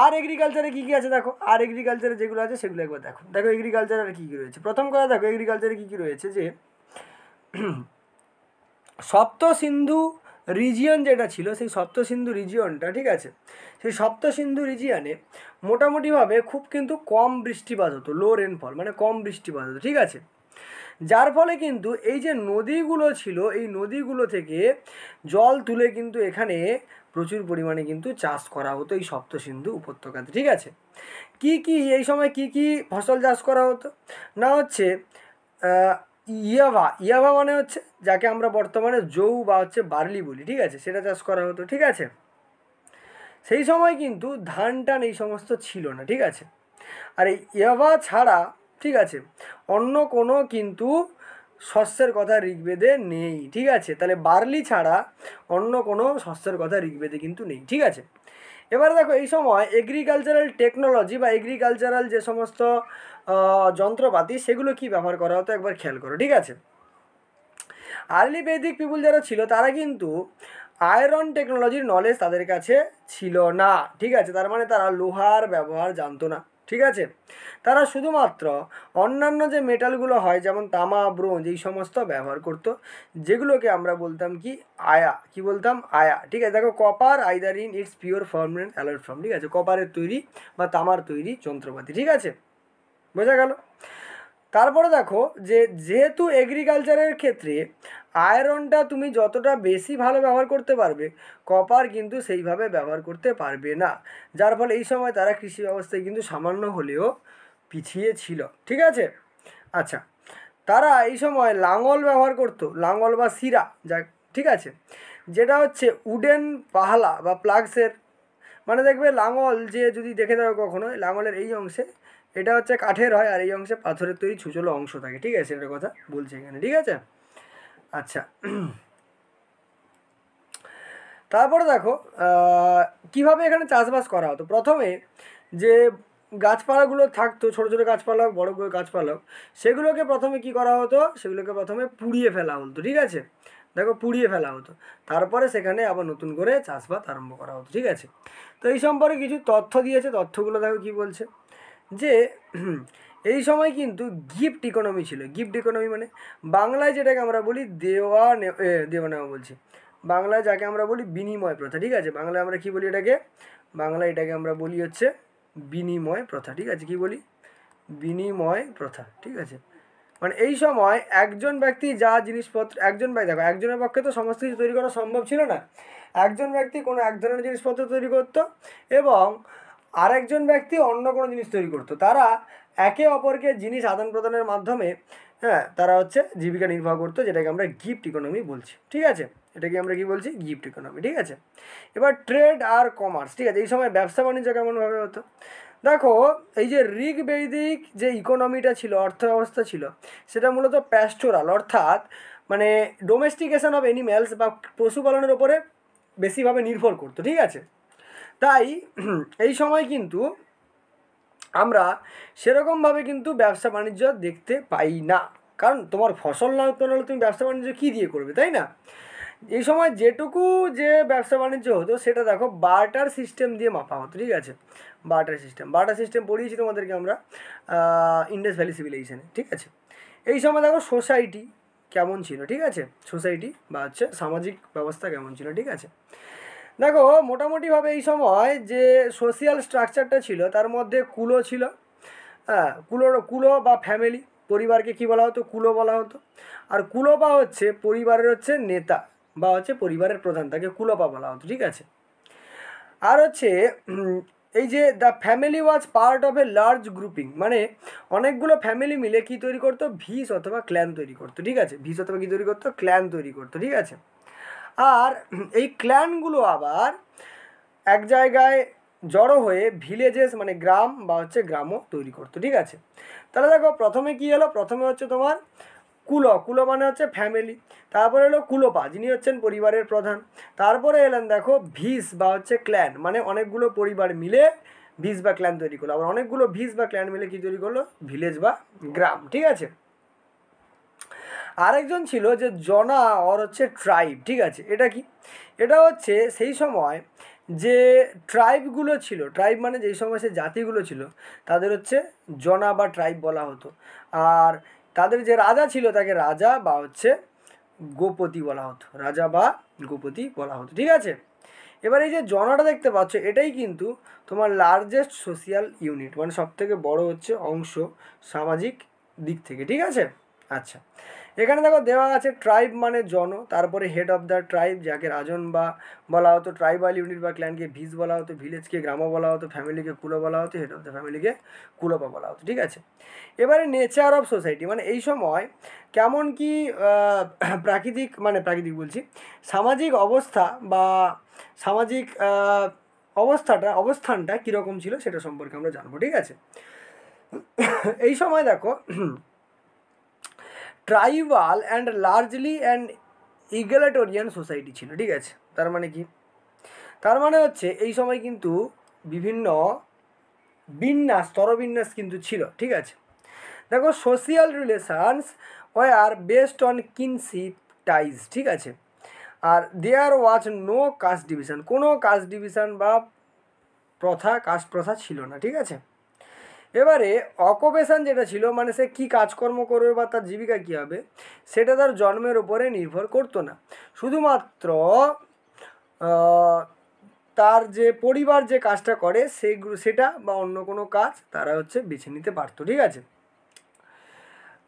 আর এগ্রিকালচারে কী কী আছে দেখো, আর এগ্রিকালচারে যেগুলো আছে সেগুলো একবার দেখো। দেখো এগ্রিকালচারে কী কী রয়েছে, প্রথম কথা দেখো এগ্রিকালচারে কী কী রয়েছে, যে সপ্ত সিন্ধু রিজিয়ন যেটা ছিল সেই সপ্ত সিন্ধু রিজিয়নটা, ঠিক আছে, সেই সপ্ত সিন্ধু রিজিয়নে মোটামুটিভাবে খুব কিন্তু কম বৃষ্টিপাত হতো, লো রেনফল মানে কম বৃষ্টিপাত হতো, ঠিক আছে। যার ফলে কিন্তু এই যে নদীগুলো ছিল এই নদীগুলো থেকে জল তুলে কিন্তু এখানে প্রচুর পরিমাণে কিন্তু চাষ করা হতো এই সপ্ত সিন্ধু উপত্যকাতে, ঠিক আছে। কি কি এই সময় কি কি ফসল চাষ করা হতো না হচ্ছে ইয়াভা, ইয়াভা মানে হচ্ছে যাকে আমরা বর্তমানে জৌ বা হচ্ছে বার্লি বলি, ঠিক আছে, সেটা চাষ করা হতো, ঠিক আছে। সেই সময় কিন্তু ধান টান এই সমস্ত ছিল না, ঠিক আছে। আর এই ইয়াভা ছাড়া, ঠিক আছে, অন্য কোনো কিন্তু শস্যের কথা ঋগ্বেদে নেই, ঠিক আছে। তাহলে বার্লি ছাড়া অন্য কোনো শস্যের কথা ঋগ্বেদে কিন্তু নেই, ঠিক আছে। এবারে দেখো এই সময় এগ্রিকালচারাল টেকনোলজি বা এগ্রিকালচারাল যে সমস্ত যন্ত্রপাতি সেগুলো কি ব্যবহার করা হতো একবার খেয়াল করো, ঠিক আছে। আর্লি বৈদিক পিপুল যারা ছিল তারা কিন্তু আয়রন টেকনোলজির নলেজ তাদের কাছে ছিল না, ঠিক আছে। তার মানে তারা লোহার ব্যবহার জানতো না, ঠিক আছে। তারা শুধুমাত্র অন্যান্য যে মেটালগুলো হয় যেমন তামা, ব্রোঞ্জ এই সমস্ত ব্যবহার করতো, যেগুলোকে আমরা বলতাম কি আয়া, কি বলতাম আয়া, ঠিক আছে। দেখো copper either in it's pure form and alloyed form, ঠিক আছে, কপারের তৈরি বা তামার তৈরি যন্ত্রপাতি, ঠিক আছে, বোঝা গেল। তারপরে দেখো যে যেহেতু এগ্রিকালচারের ক্ষেত্রে আয়রনটা তুমি যতটা বেশি ভালো ব্যবহার করতে পারবে কপার কিন্তু সেইভাবে ব্যবহার করতে পারবে না, যার ফলে এই সময় তারা কৃষি ব্যবস্থায় কিন্তু সামান্য হলেও পিছিয়ে ছিল, ঠিক আছে। আচ্ছা, তারা এই সময় লাঙল ব্যবহার করতো, লাঙল বা শিরা যা, ঠিক আছে, যেটা হচ্ছে উডেন পাহালা বা প্লাগসের, মানে দেখবে লাঙল যে যদি দেখে দাও কখনো লাঙলের এই অংশে এটা হচ্ছে কাঠের হয় আর এই অংশে পাথরের তৈরি ছুচলো অংশ থাকে, ঠিক আছে, এটার কথা বলছি এখানে, ঠিক আছে। আচ্ছা, তারপরে দেখো কীভাবে এখানে চাষবাস করা হতো। প্রথমে যে গাছপালাগুলো থাকতো, ছোটো ছোটো গাছপালা হোক বড়ো গাছপালা হোক, সেগুলোকে প্রথমে কি করা হতো, সেগুলোকে প্রথমে পুড়িয়ে ফেলা হতো, ঠিক আছে। দেখো পুড়িয়ে ফেলা হতো, তারপরে সেখানে আবার নতুন করে চাষবাস আরম্ভ করা হতো, ঠিক আছে। তো এই সম্পর্কে কিছু তথ্য দিয়েছে, তথ্যগুলো দেখো কী বলছে, যে এই সময় কিন্তু গিফট ইকোনমি ছিল। গিফট ইকোনমি মানে বাংলায় যেটাকে আমরা বলি দেওয়া নেওয়া বলছি, বাংলায় যাকে আমরা বলি বিনিময় প্রথা, ঠিক আছে। বাংলায় আমরা কি বলি এটাকে, বাংলায় এটাকে আমরা বলি হচ্ছে বিনিময় প্রথা, ঠিক আছে, কি বলি বিনিময় প্রথা, ঠিক আছে। মানে এই সময় একজন ব্যক্তি যা জিনিসপত্র, একজন ব্যক্তি দেখো একজনের পক্ষে তো সমস্ত কিছু তৈরি করা সম্ভব ছিল না, একজন ব্যক্তি কোনো এক ধরনের জিনিসপত্র তৈরি করতো এবং আরেকজন ব্যক্তি অন্য কোনো জিনিস তৈরি করতো, তারা একে অপরকে জিনিস আদান প্রদানের মাধ্যমে, হ্যাঁ, তারা হচ্ছে জীবিকা নির্বাহ করতো, যেটাকে আমরা গিফট ইকোনমি বলছি, ঠিক আছে। এটাকে আমরা কি বলছি, গিফট ইকোনমি, ঠিক আছে। এবার ট্রেড আর কমার্স, ঠিক আছে, এই সময় ব্যবসা বাণিজ্য কেমনভাবে হতো দেখো। এই যে ঋগ্বৈদিক যে ইকোনমিটা ছিল, অর্থ ব্যবস্থা ছিল, সেটা মূলত প্যাস্টোরাল, অর্থাৎ মানে ডোমেস্টিকেশন অফ অ্যানিম্যালস বা পশুপালনের ওপরে বেশিভাবে নির্ভর করতো, ঠিক আছে। তাই এই সময় কিন্তু আমরা সেরকমভাবে কিন্তু ব্যবসা বাণিজ্য দেখতে পাই না, কারণ তোমার ফসল না উৎপন্ন হলে তুমি ব্যবসা বাণিজ্য কী দিয়ে করবে, তাই না। এই সময় যেটুকু যে ব্যবসা বাণিজ্য হতো সেটা দেখো বার্টার সিস্টেম দিয়ে মাপা হতো, ঠিক আছে। বার্টার সিস্টেম পড়িয়েছি তোমাদেরকে আমরা ইন্ডাস ভ্যালি সিভিলাইজেশনে, ঠিক আছে। এই সময় দেখো সোসাইটি কেমন ছিল, ঠিক আছে, সোসাইটি বা হচ্ছে সামাজিক ব্যবস্থা কেমন ছিল, ঠিক আছে। দেখো মোটামুটিভাবে এই সময় যে সোশিয়াল স্ট্রাকচারটা ছিল তার মধ্যে কুলো ছিল, হ্যাঁ, কুলো বা ফ্যামিলি, পরিবারকে কী বলা হতো, কুলো বলা হতো। আর কুলোপা হচ্ছে পরিবারের হচ্ছে নেতা বা হচ্ছে পরিবারের প্রধান, তাকে কুলোপা বলা হতো, ঠিক আছে। আর হচ্ছে এই যে the family was part of a large grouping, মানে অনেকগুলো ফ্যামিলি মিলে কী তৈরি করতো, ভিস অথবা ক্ল্যান তৈরি করতো, ঠিক আছে। ভিস অথবা কী তৈরি করতো, ক্ল্যান তৈরি করতো, ঠিক আছে। আর এই ক্ল্যানগুলো আবার এক জায়গায় জড়ো হয়ে ভিলেজেস মানে গ্রাম বা হচ্ছে গ্রামও তৈরি করতো, ঠিক আছে। তাহলে দেখো প্রথমে কী এলো, প্রথমে হচ্ছে তোমার কুলো মানে হচ্ছে ফ্যামিলি, তারপরে এলো কুলোপা যিনি হচ্ছেন পরিবারের প্রধান, তারপরে এলেন দেখো ভিস বা হচ্ছে ক্ল্যান, মানে অনেকগুলো পরিবার মিলে ভিস বা ক্ল্যান তৈরি করলো, আবার অনেকগুলো ভিস বা ক্ল্যান মিলে কী তৈরি করলো, ভিলেজ বা গ্রাম, ঠিক আছে। আরেকজন ছিল যে জনা আর হচ্ছে ট্রাইব, ঠিক আছে। এটা কি, এটা হচ্ছে সেই সময় যে ট্রাইবগুলো ছিল, ট্রাইব মানে যেই সময় সে জাতিগুলো ছিল তাদের হচ্ছে জনা বা ট্রাইব বলা হতো। আর তাদের যে রাজা ছিল তাকে রাজা বা হচ্ছে গোপতি বলা হতো, রাজা বা গোপতি বলা হতো, ঠিক আছে। এবার এই যে জনাটা দেখতে পাচ্ছ এটাই কিন্তু তোমার লার্জেস্ট সোশিয়াল ইউনিট, মানে সবথেকে বড় হচ্ছে অংশ সামাজিক দিক থেকে, ঠিক আছে। আচ্ছা, এখানে দেখো দেওয়া আছে ট্রাইব মানে জন, তারপরে হেড অফ দ্য ট্রাইব যাকে রাজন বা বলা হতো, ট্রাইবাল ইউনিট বা ক্ল্যানকে ভিস বলা হতো, ভিলেজকে গ্রাম বলা হতো, ফ্যামিলিকে কুলো বলা হতো, হেড অফ দ্য ফ্যামিলিকে কুলোপা বলা হতো, ঠিক আছে। এবারে নেচার অফ সোসাইটি, মানে এই সময় কেমন কি প্রাকৃতিক বলছি, সামাজিক অবস্থা বা সামাজিক অবস্থানটা কীরকম ছিল সেটা সম্পর্কে আমরা জানবো, ঠিক আছে। এই সময় দেখো tribal and largely and egalitarian society ছিল, ঠিক আছে। তার মানে কি, তার মানে হচ্ছে এই সময় কিন্তু বিভিন্ন স্তরবিন্যাস কিন্তু ছিল, ঠিক আছে। দেখো social relations were based on kinship ties, ঠিক আছে। আর there was no caste division, কোনো কাস্ট ডিভিশন বা কাস্ট প্রথা ছিল না, ঠিক আছে। এবারে অকুপেশন যেটা ছিল, মানে সে কী কাজকর্ম করবে বা তার জীবিকা কী হবে সেটা তার জন্মের উপরে নির্ভর করতো না, শুধুমাত্র তার যে পরিবার যে কাজটা করে সেটা বা অন্য কোনো কাজ তারা হচ্ছে বেছে নিতে পারতো, ঠিক আছে।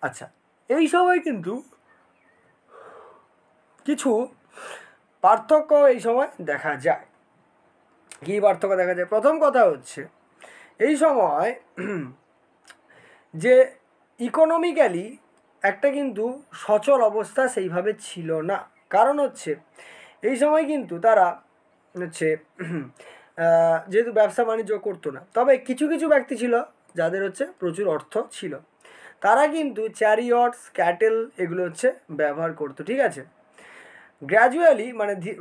আচ্ছা, এই সময় কিন্তু কিছু পার্থক্য এই সময় দেখা যায়। কী পার্থক্য দেখা যায়, প্রথম কথা হচ্ছে এই সময় যে ইকোনমিক্যালি একটা কিন্তু সচল অবস্থা সেইভাবে ছিল না, কারণ হচ্ছে এই সময় কিন্তু তারা হচ্ছে যেহেতু ব্যবসা বাণিজ্য করতো না, তবে কিছু কিছু ব্যক্তি ছিল যাদের হচ্ছে প্রচুর অর্থ ছিল, তারা কিন্তু চ্যারিয়টস ক্যাটেল এগুলো হচ্ছে ব্যবহার করতো, ঠিক আছে। গ্র্যাজুয়ালি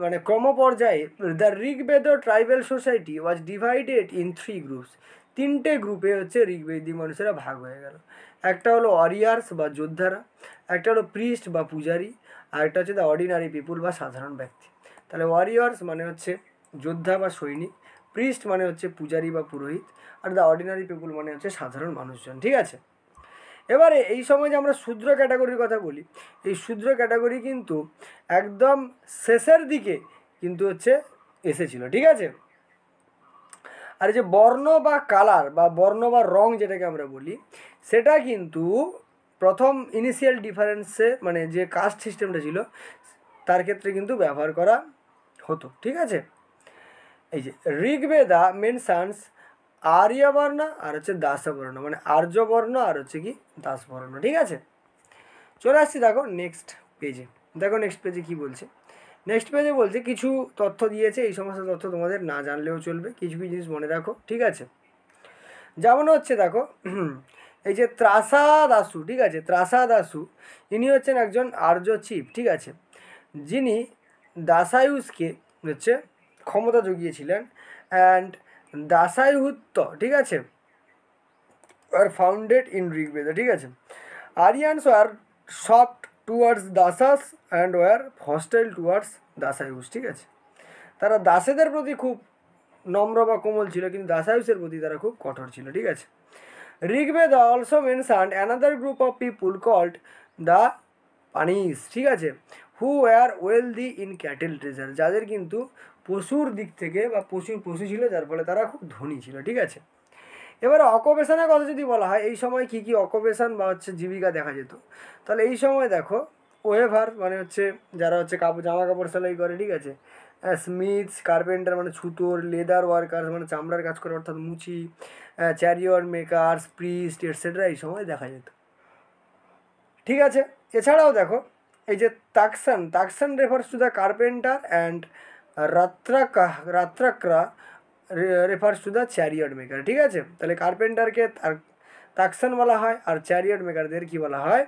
মানে ক্রমপর্যায়ে the Rigveda tribal society was divided in 3 groups, তিনটে গ্রুপে হচ্ছে ঋগ্বেদী মানুষেরা ভাগ হয়ে গেল। একটা হলো ওয়ারিয়ার্স বা যোদ্ধারা, একটা হলো প্রিস্ট বা পূজারী, আর একটা হচ্ছে দ্য অর্ডিনারি পিপুল বা সাধারণ ব্যক্তি। তাহলে ওয়ারিয়ার্স মানে হচ্ছে যোদ্ধা বা সৈনিক, প্রিস্ট মানে হচ্ছে পূজারী বা পুরোহিত, আর দ্য অর্ডিনারি পিপুল মানে হচ্ছে সাধারণ মানুষজন, ঠিক আছে। এবারে এই সময় যে আমরা শূদ্র ক্যাটাগরির কথা বলি, এই শূদ্র ক্যাটাগরি কিন্তু একদম শেষের দিকে কিন্তু হচ্ছে এসেছিল, ঠিক আছে। আর যে বর্ণ বা কালার বা বর্ণ বা রং যেটাকে আমরা বলি, সেটা কিন্তু প্রথম ইনিশিয়াল ডিফারেন্সে মানে যে কাস্ট সিস্টেমটা ছিল তার ক্ষেত্রে কিন্তু ব্যবহার করা হতো, ঠিক আছে। এই যে ঋগ্বেদা মেনশনস আর্যবর্ণ আর হচ্ছে দাসবর্ণ, মানে আর্যবর্ণ আর হচ্ছে কি দাসবর্ণ, ঠিক আছে। চলে আসছি দেখো নেক্সট পেজে, দেখো নেক্সট পেজে কী বলছে। নেক্সট পেজে বলছে কিছু তথ্য দিয়েছে, এই সমস্ত তথ্য তোমাদের না জানলেও চলবে, কিছু কিছু জিনিস মনে রাখো, ঠিক আছে। যেমন হচ্ছে দেখো এই যে ত্রাসা দাসু, ঠিক আছে, ত্রাসা দাসু ইনি হচ্ছেন একজন আর্য চিফ, ঠিক আছে, যিনি দাসায়ুসকে হচ্ছে ক্ষমতা জুগিয়েছিলেন। অ্যান্ড দাসায়ুত্ত, ঠিক আছে, আর ফাউন্ডেড ইন ঋগ্বেদ, ঠিক আছে। Aryans are soft towards dasas and were hostile towards dasyus, ঠিক আছে। তারা দাসেদের প্রতি খুব নম্র বা কোমল ছিল, কিন্তু দাসায়ুসের প্রতি তারা খুব কঠোর ছিল, ঠিক আছে। Rigveda also mentioned another group of people called the Panis, ঠিক আছে, who were wealthy in cattle treasure, যাদের কিন্তু পশুর দিক থেকে বা পশু ছিল, যার ফলে তারা খুব ধনী ছিল, ঠিক আছে। এবারে অকুপেশনের কথা যদি বলা হয়, এই সময় কী কী অকুপেশন বা হচ্ছে জীবিকা দেখা যেত, তাহলে এই সময় দেখো ওয়েভার মানে হচ্ছে যারা হচ্ছে জামা কাপড় সেলাই করে, ঠিক আছে, স্মিথস কার্পেন্টার মানে ছুতোর, লেদার ওয়ার্কার্স মানে চামড়ার কাজ করে অর্থাৎ মুচি, চ্যারিয়ট মেকার্স, প্রিস্ট এটসেট্রা এই সময় দেখা যেত, ঠিক আছে। এছাড়াও দেখো এই যে takshan refers to the carpenter and rathakara refers to the chariot maker, ঠিক আছে। তাহলে কার্পেন্টারকে তাকসান বলা হয়, আর চ্যারিয়ট মেকারদের কি বলা হয়,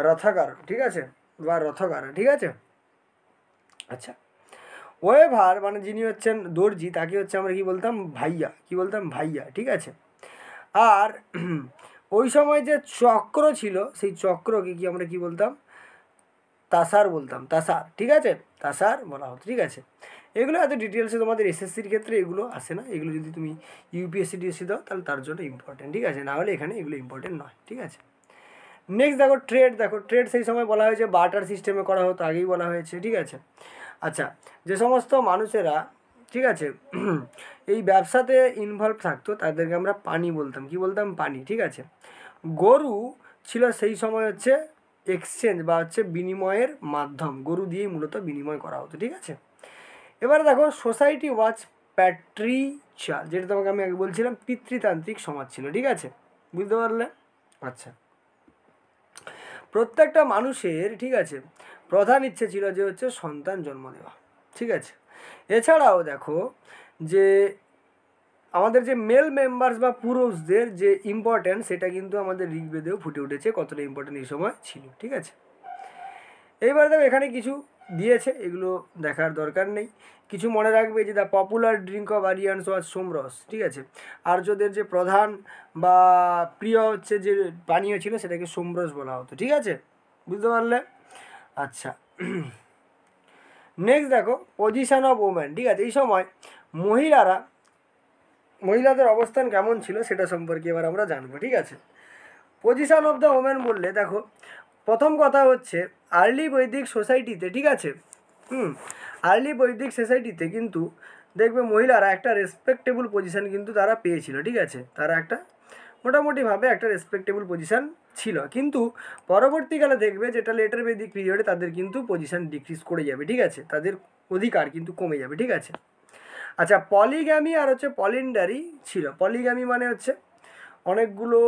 রথকার, ঠিক আছে, বা রথকার, ঠিক আছে। আচ্ছা, ওয়েভার মানে যিনি হচ্ছেন দর্জি, তাকে হচ্ছে আমরা কি বলতাম, ভাইয়া, ঠিক আছে। আর ওই সময় যে চক্র ছিল, সেই চক্রকে কি আমরা কি বলতাম, তাসার বলতাম, ঠিক আছে, তাসার বলা হতো, ঠিক আছে। এগুলো এত ডিটেলসে তোমাদের এসএসসির ক্ষেত্রে এগুলো আসে না, এগুলো যদি তুমি ইউপিএসসি ডিএসসি দাও তাহলে তার জন্য ইম্পর্টেন্ট, ঠিক আছে, না হলে এখানে এগুলো ইম্পর্টেন্ট নয়, ঠিক আছে। নেক্সট দেখো ট্রেড সেই সময় বলা হয়েছে বার্টার সিস্টেমে করা হতো, আগেই বলা হয়েছে, ঠিক আছে। আচ্ছা, যে সমস্ত মানুষেরা, ঠিক আছে, এই ব্যবসাতে ইনভলভ থাকতো তাদেরকে আমরা পানি বলতাম, কি বলতাম, পানি, ঠিক আছে। গরু ছিল সেই সময় হচ্ছে এক্সচেঞ্জ বা হচ্ছে বিনিময়ের মাধ্যম, গরু দিয়েই মূলত বিনিময় করা হতো, ঠিক আছে। এবারে দেখো সোসাইটি ওয়াজ প্যাট্রিচাল, যেটা তোমাকে আমি আগে বলছিলাম পিতৃতান্ত্রিক সমাজ ছিল, ঠিক আছে, বুঝতে পারলে। আচ্ছা, প্রত্যেকটা মানুষের, ঠিক আছে, প্রধান ইচ্ছে ছিল যে হচ্ছে সন্তান জন্ম দেওয়া, ঠিক আছে। এছাড়াও দেখো যে আমাদের যে মেল মেম্বার্স বা পুরুষদের যে ইম্পর্ট্যান্স, সেটা কিন্তু আমাদের ঋগ্বেদেও ফুটে উঠেছে কতটা ইম্পর্ট্যান্ট এই সময় ছিল, ঠিক আছে। এইবার দেখো এখানে কিছু দিয়েছে, এগুলো দেখার দরকার নেই, কিছু মনে রাখবে যে the popular drink of Aryans was somras, ঠিক আছে। আর্যদের যে প্রধান বা প্রিয় হচ্ছে যে পানীয় ছিল সেটাকে সোমরস বলা হতো, ঠিক আছে, বুঝতে পারলে। আচ্ছা, নেক্সট দেখো পজিশন অফ ওমেন, ঠিক আছে। এই সময় মহিলাদের অবস্থান কেমন ছিল সেটা সম্পর্কে এবার আমরা জানবো, ঠিক আছে। পজিশন অফ দ্য ওমেন বললে দেখো প্রথম কথা হচ্ছে আর্লি বৈদিক সোসাইটিতে, ঠিক আছে, আর্লি বৈদিক সোসাইটিতে কিন্তু দেখবে মহিলারা একটা রেসপেক্টেবল পজিশান কিন্তু তারা পেয়েছিল, ঠিক আছে, তারা একটা মোটামুটিভাবে একটা রেসপেক্টেবল পজিশান ছিল, কিন্তু পরবর্তীকালে দেখবে যেটা লেটার বৈদিক পিরিয়ডে তাদের কিন্তু পজিশান ডিক্রিজ করে যাবে, ঠিক আছে, তাদের অধিকার কিন্তু কমে যাবে, ঠিক আছে। আচ্ছা, পলিগ্যামি আর হচ্ছে পলিন্ডারি ছিল। পলিগ্যামি মানে হচ্ছে অনেকগুলো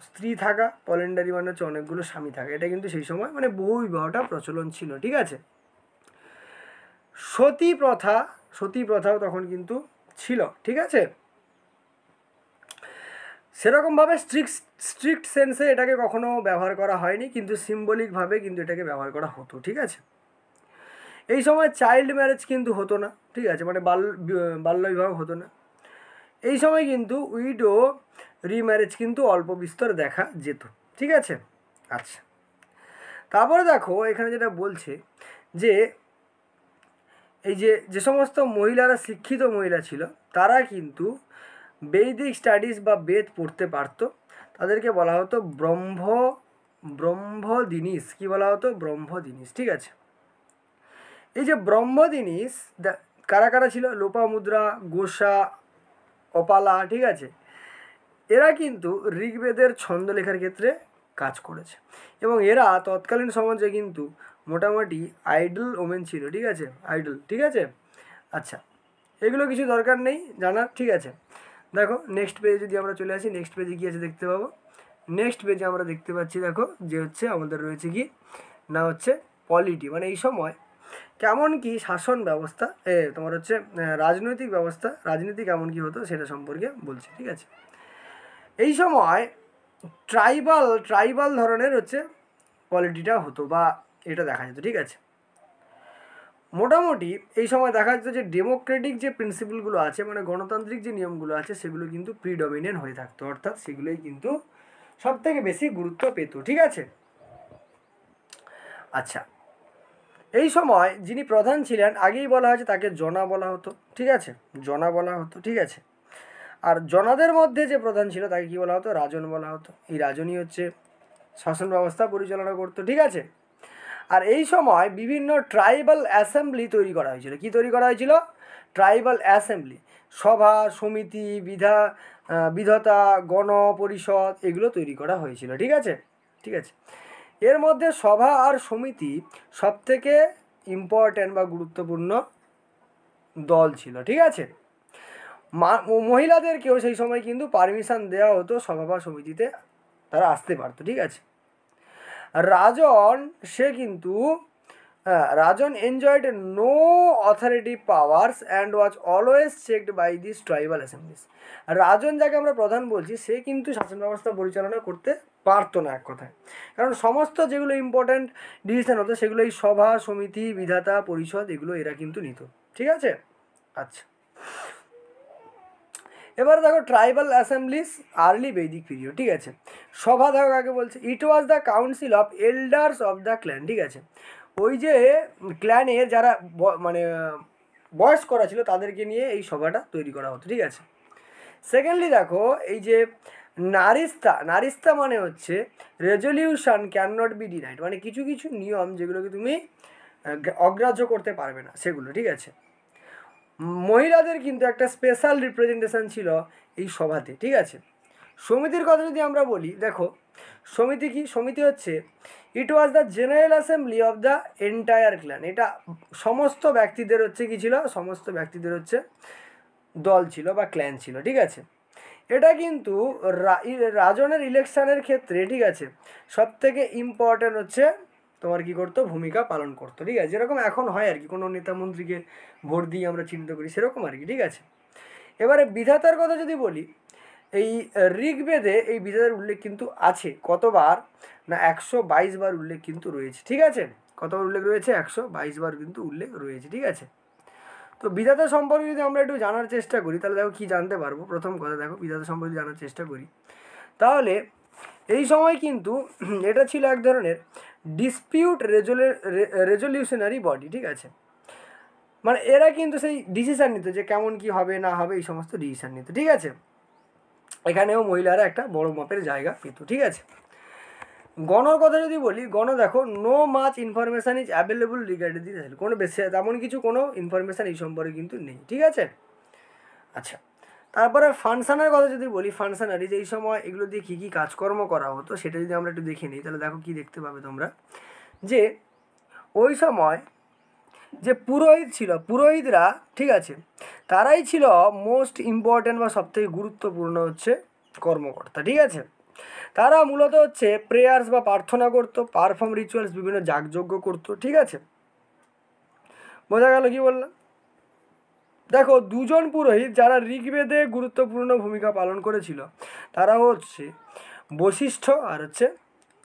স্ত্রী থাকা, পলিন্ডারি মানে হচ্ছে অনেকগুলো স্বামী থাকা, এটা কিন্তু সেই সময় মানে বহু বিবাহটা প্রচলন ছিল, ঠিক আছে। সতী প্রথাও তখন কিন্তু ছিল, ঠিক আছে। সেরকমভাবে স্ট্রিক্ট সেন্সে এটাকে কখনো ব্যবহার করা হয়নি, কিন্তু সিম্বলিকভাবে কিন্তু এটাকে ব্যবহার করা হতো, ঠিক আছে। এই সময় চাইল্ড ম্যারেজ কিন্তু হতো না, ঠিক আছে, মানে বাল্যবিবাহ হতো না। এই সময় কিন্তু উইডো রিম্যারেজ কিন্তু অল্প বিস্তর দেখা যেত, ঠিক আছে। আচ্ছা, তারপরে দেখো এখানে যেটা বলছে যে এই যে সমস্ত মহিলারা শিক্ষিত মহিলা ছিল তারা কিন্তু বৈদিক স্টাডিজ বা বেদ পড়তে পারতো, তাদেরকে বলা হতো ব্রহ্মদিনীস, কি বলা হতো, ব্রহ্মদিনীস, ঠিক আছে। এই যে ব্রহ্মদিনীস কারা কারা ছিল, লোপামুদ্রা, গোসা, অপালা, ঠিক আছে, এরা কিন্তু ঋগ্বেদের ছন্দ লেখার ক্ষেত্রে কাজ করেছে, এবং এরা তৎকালীন সমাজে কিন্তু মোটামুটি আইডল ওমেন ছিল, ঠিক আছে, আইডল, ঠিক আছে। আচ্ছা, এগুলো কিছু দরকার নেই জানার, ঠিক আছে। দেখো নেক্সট পেজে যদি আমরা চলে আসি, নেক্সট পেজে কী আছে দেখতে পাবো। নেক্সট পেজে আমরা দেখতে পাচ্ছি দেখো যে হচ্ছে আমাদের রয়েছে কি না হচ্ছে পলিটি, মানে এই সময় কেমন কি শাসন ব্যবস্থা, তোমার হচ্ছে রাজনৈতিক ব্যবস্থা, রাজনীতি কেমন কি হতো সেটা সম্পর্কে বলছি, ঠিক আছে। এই সময় ট্রাইবাল ধরনের হচ্ছে পলিটিটা হতো বা এটা দেখা যেত, ঠিক আছে। মোটামুটি এই সময় দেখা যেত যে ডেমোক্রেটিক যে প্রিন্সিপালগুলো আছে, মানে গণতান্ত্রিক যে নিয়মগুলো আছে সেগুলো কিন্তু প্রিডমিনেন্ট হয়ে থাকতো, অর্থাৎ সেগুলোই কিন্তু সব থেকে বেশি গুরুত্ব পেত, ঠিক আছে। আচ্ছা, এই সময় যিনি প্রধান ছিলেন আগেই বলা হয়েছে তাকে জনা বলা হতো, ঠিক আছে, জনা বলা হতো, ঠিক আছে। আর জনাদের মধ্যে যে প্রধান ছিল তাকে কী বলা হতো? রাজন বলা হতো। এই রাজনই হচ্ছে শাসন ব্যবস্থা পরিচালনা করতো, ঠিক আছে। আর এই সময় বিভিন্ন ট্রাইবাল অ্যাসেম্বলি তৈরি করা হয়েছিল। কি তৈরি করা হয়েছিল? ট্রাইবাল অ্যাসেম্বলি, সভা, সমিতি, বিধতা, গণ পরিষদ, এগুলো তৈরি করা হয়েছিল, ঠিক আছে, ঠিক আছে। এর মধ্যে সভা আর সমিতি সবথেকে ইম্পর্ট্যান্ট বা গুরুত্বপূর্ণ দল ছিল, ঠিক আছে। মহিলাদেরকেও সেই সময় কিন্তু পারমিশন দেওয়া হতো সভা বা সমিতিতে তারা আসতে পারতো, ঠিক আছে। রাজন সে কিন্তু rajan enjoyed no authority powers and was always checked by this tribal assemblies. Rajan যাকে আমরা প্রধান বলছি সে কিন্তু শাসন ব্যবস্থা পরিচালনা করতে পারতো না এক কথায়, কারণ সমস্ত যেগুলো ইম্পর্ট্যান্ট ডিসিশন হতো সেগুলো এই সভা, সমিতি, বিধাতা, পরিষদ এগুলো এরা কিন্তু নিত, ঠিক আছে। আচ্ছা, এবার দেখো tribal assemblies early Vedic period, ঠিক আছে। সভা দেখো কাকে বলছে? It was the council of elders of the clan, ঠিক আছে। ওই যে ক্ল্যানের যারা মানে বয়স করা ছিল তাদেরকে নিয়ে এই সভাটা তৈরি করা হতো, ঠিক আছে। সেকেন্ডলি দেখো এই যে নারিস্তা, নারিস্তা মানে হচ্ছে resolution can not be denied, মানে কিছু কিছু নিয়ম যেগুলোকে তুমি অগ্রাহ্য করতে পারবে না সেগুলো, ঠিক আছে। মহিলাদের কিন্তু একটা স্পেশাল রিপ্রেজেন্টেশন ছিল এই সভাতে, ঠিক আছে। সমিতির কথা যদি আমরা বলি, দেখো সমিতি কি? সমিতি হচ্ছে it was the general assembly of the entire clan. এটা সমস্ত ব্যক্তিদের হচ্ছে কি ছিল? সমস্ত ব্যক্তিদের হচ্ছে দল ছিল বা ক্ল্যান ছিল, ঠিক আছে। এটা কিন্তু রাজনের ইলেকশনের ক্ষেত্রে, ঠিক আছে, সবথেকে ইম্পর্ট্যান্ট হচ্ছে তোমার কী করতো? ভূমিকা পালন করতো, ঠিক আছে। যেরকম এখন হয় আর কি, কোনো নেতা মন্ত্রীকে ভোট দিয়ে আমরা চিহ্নিত করি সেরকম আর কি, ঠিক আছে। এবারে বিধাতার কথা যদি বলি, এই ঋগ্বেদে এই বিধাতার উল্লেখ কিন্তু আছে কতবার না? 122 বার উল্লেখ কিন্তু রয়েছে, ঠিক আছে। কতবার উল্লেখ রয়েছে? 122 বার কিন্তু উল্লেখ রয়েছে, ঠিক আছে। তো বিধাতা সম্পর্কে যদি আমরা একটু জানার চেষ্টা করি তাহলে দেখো কী জানতে পারবো। প্রথম কথা দেখো, বিধাতা সম্পর্কে জানার চেষ্টা করি তাহলে এই সময় কিন্তু এটা ছিল এক ধরনের ডিসপিউট রেজলিউশনারি বডি, ঠিক আছে। মানে এরা কিন্তু সেই ডিসিশান নিত যে কেমন কি হবে না হবে, এই সমস্ত ডিসিশান নিত, ঠিক আছে। এখানেও মহিলারা একটা বড় মাপের জায়গা পেত, ঠিক আছে। গণর কথা যদি বলি, গণ দেখো no much information is available regarding this, কোনো বেশি তেমন কিছু কোনো ইনফরমেশান এই সম্পর্কে কিন্তু নেই, ঠিক আছে। আচ্ছা, তারপরে ফাংশনের কথা যদি বলি, ফাংশনারি যে এই সময় এগুলো দিয়ে কী কী কাজকর্ম করা হতো সেটা যদি আমরা একটু দেখে নিই তাহলে দেখো কী দেখতে পাবে তোমরা, যে ওই সময় যে পুরোহিত ছিল, পুরোহিতরা, ঠিক আছে, তারাই ছিল মোস্ট ইম্পর্ট্যান্ট বা সবথেকে গুরুত্বপূর্ণ হচ্ছে কর্মকর্তা, ঠিক আছে। তারা মূলত হচ্ছে প্রেয়ার্স বা প্রার্থনা করতো, পারফর্ম রিচুয়ালস, বিভিন্ন যাগযজ্ঞ করতো, ঠিক আছে। বোঝা গেল কি বললাম? দেখো দুজন পুরোহিত যারা ঋগ্বেদে গুরুত্বপূর্ণ ভূমিকা পালন করেছিল তারা হচ্ছে বশিষ্ঠ আর হচ্ছে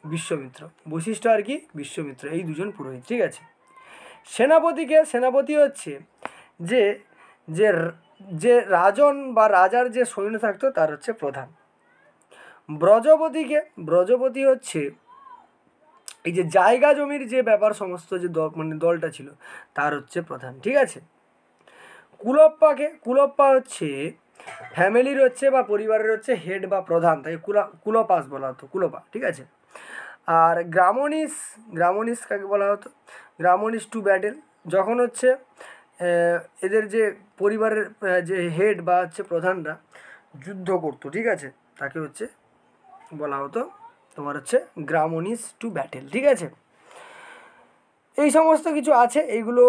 বিশ্বমিত্র। বশিষ্ঠ আর কি? বিশ্বমিত্র, এই দুজন পুরোহিত, ঠিক আছে। সেনাপতি হচ্ছে যে যে যে রাজন বা রাজার যে সৈন্য থাকতো তার হচ্ছে প্রধান। ব্রজপতি হচ্ছে এই যে জায়গা জমির যে ব্যাপার সমস্ত যে মানে দলটা ছিল তার হচ্ছে প্রধান, ঠিক আছে। কুলপ্পা হচ্ছে ফ্যামিলির হচ্ছে বা পরিবারের হচ্ছে হেড বা প্রধান, তাই কুলপাস বলা হতো, কুলপা, ঠিক আছে। আর গ্রামনিস কাকে বলা হতো? গ্রামনিস টু ব্যাটেল, যখন হচ্ছে এদের যে পরিবারের যে হেড বা হচ্ছে প্রধানরা যুদ্ধ করতো, ঠিক আছে, তাকে হচ্ছে বলা হতো তোমার হচ্ছে গ্রামনিস টু ব্যাটেল, ঠিক আছে। এই সমস্ত কিছু আছে, এইগুলো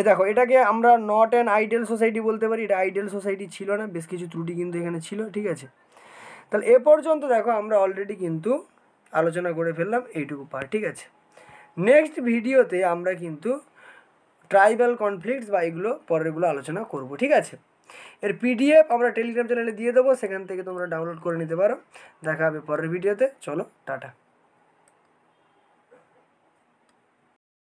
দেখো এটাকে আমরা নট অ্যান আইডিয়াল সোসাইটি বলতে পারি। এটা আইডিয়াল সোসাইটি ছিল না, বেশ কিছু ত্রুটি কিন্তু এখানে ছিল, ঠিক আছে। তাহলে এ পর্যন্ত দেখো আমরা অলরেডি কিন্তু আলোচনা করে ফেললাম এইটুকু পার্ট, ঠিক আছে। নেক্সট ভিডিওতে আমরা কিন্তু ট্রাইবাল কনফ্লিক্টস বা এগুলো পরেরগুলো আলোচনা করব, ঠিক আছে। এর পিডিএফ আমরা টেলিগ্রাম চ্যানেলে দিয়ে দেবো, সেখান থেকে তোমরা ডাউনলোড করে নিতে পারো। দেখা হবে পরের ভিডিওতে, চলো টাটা।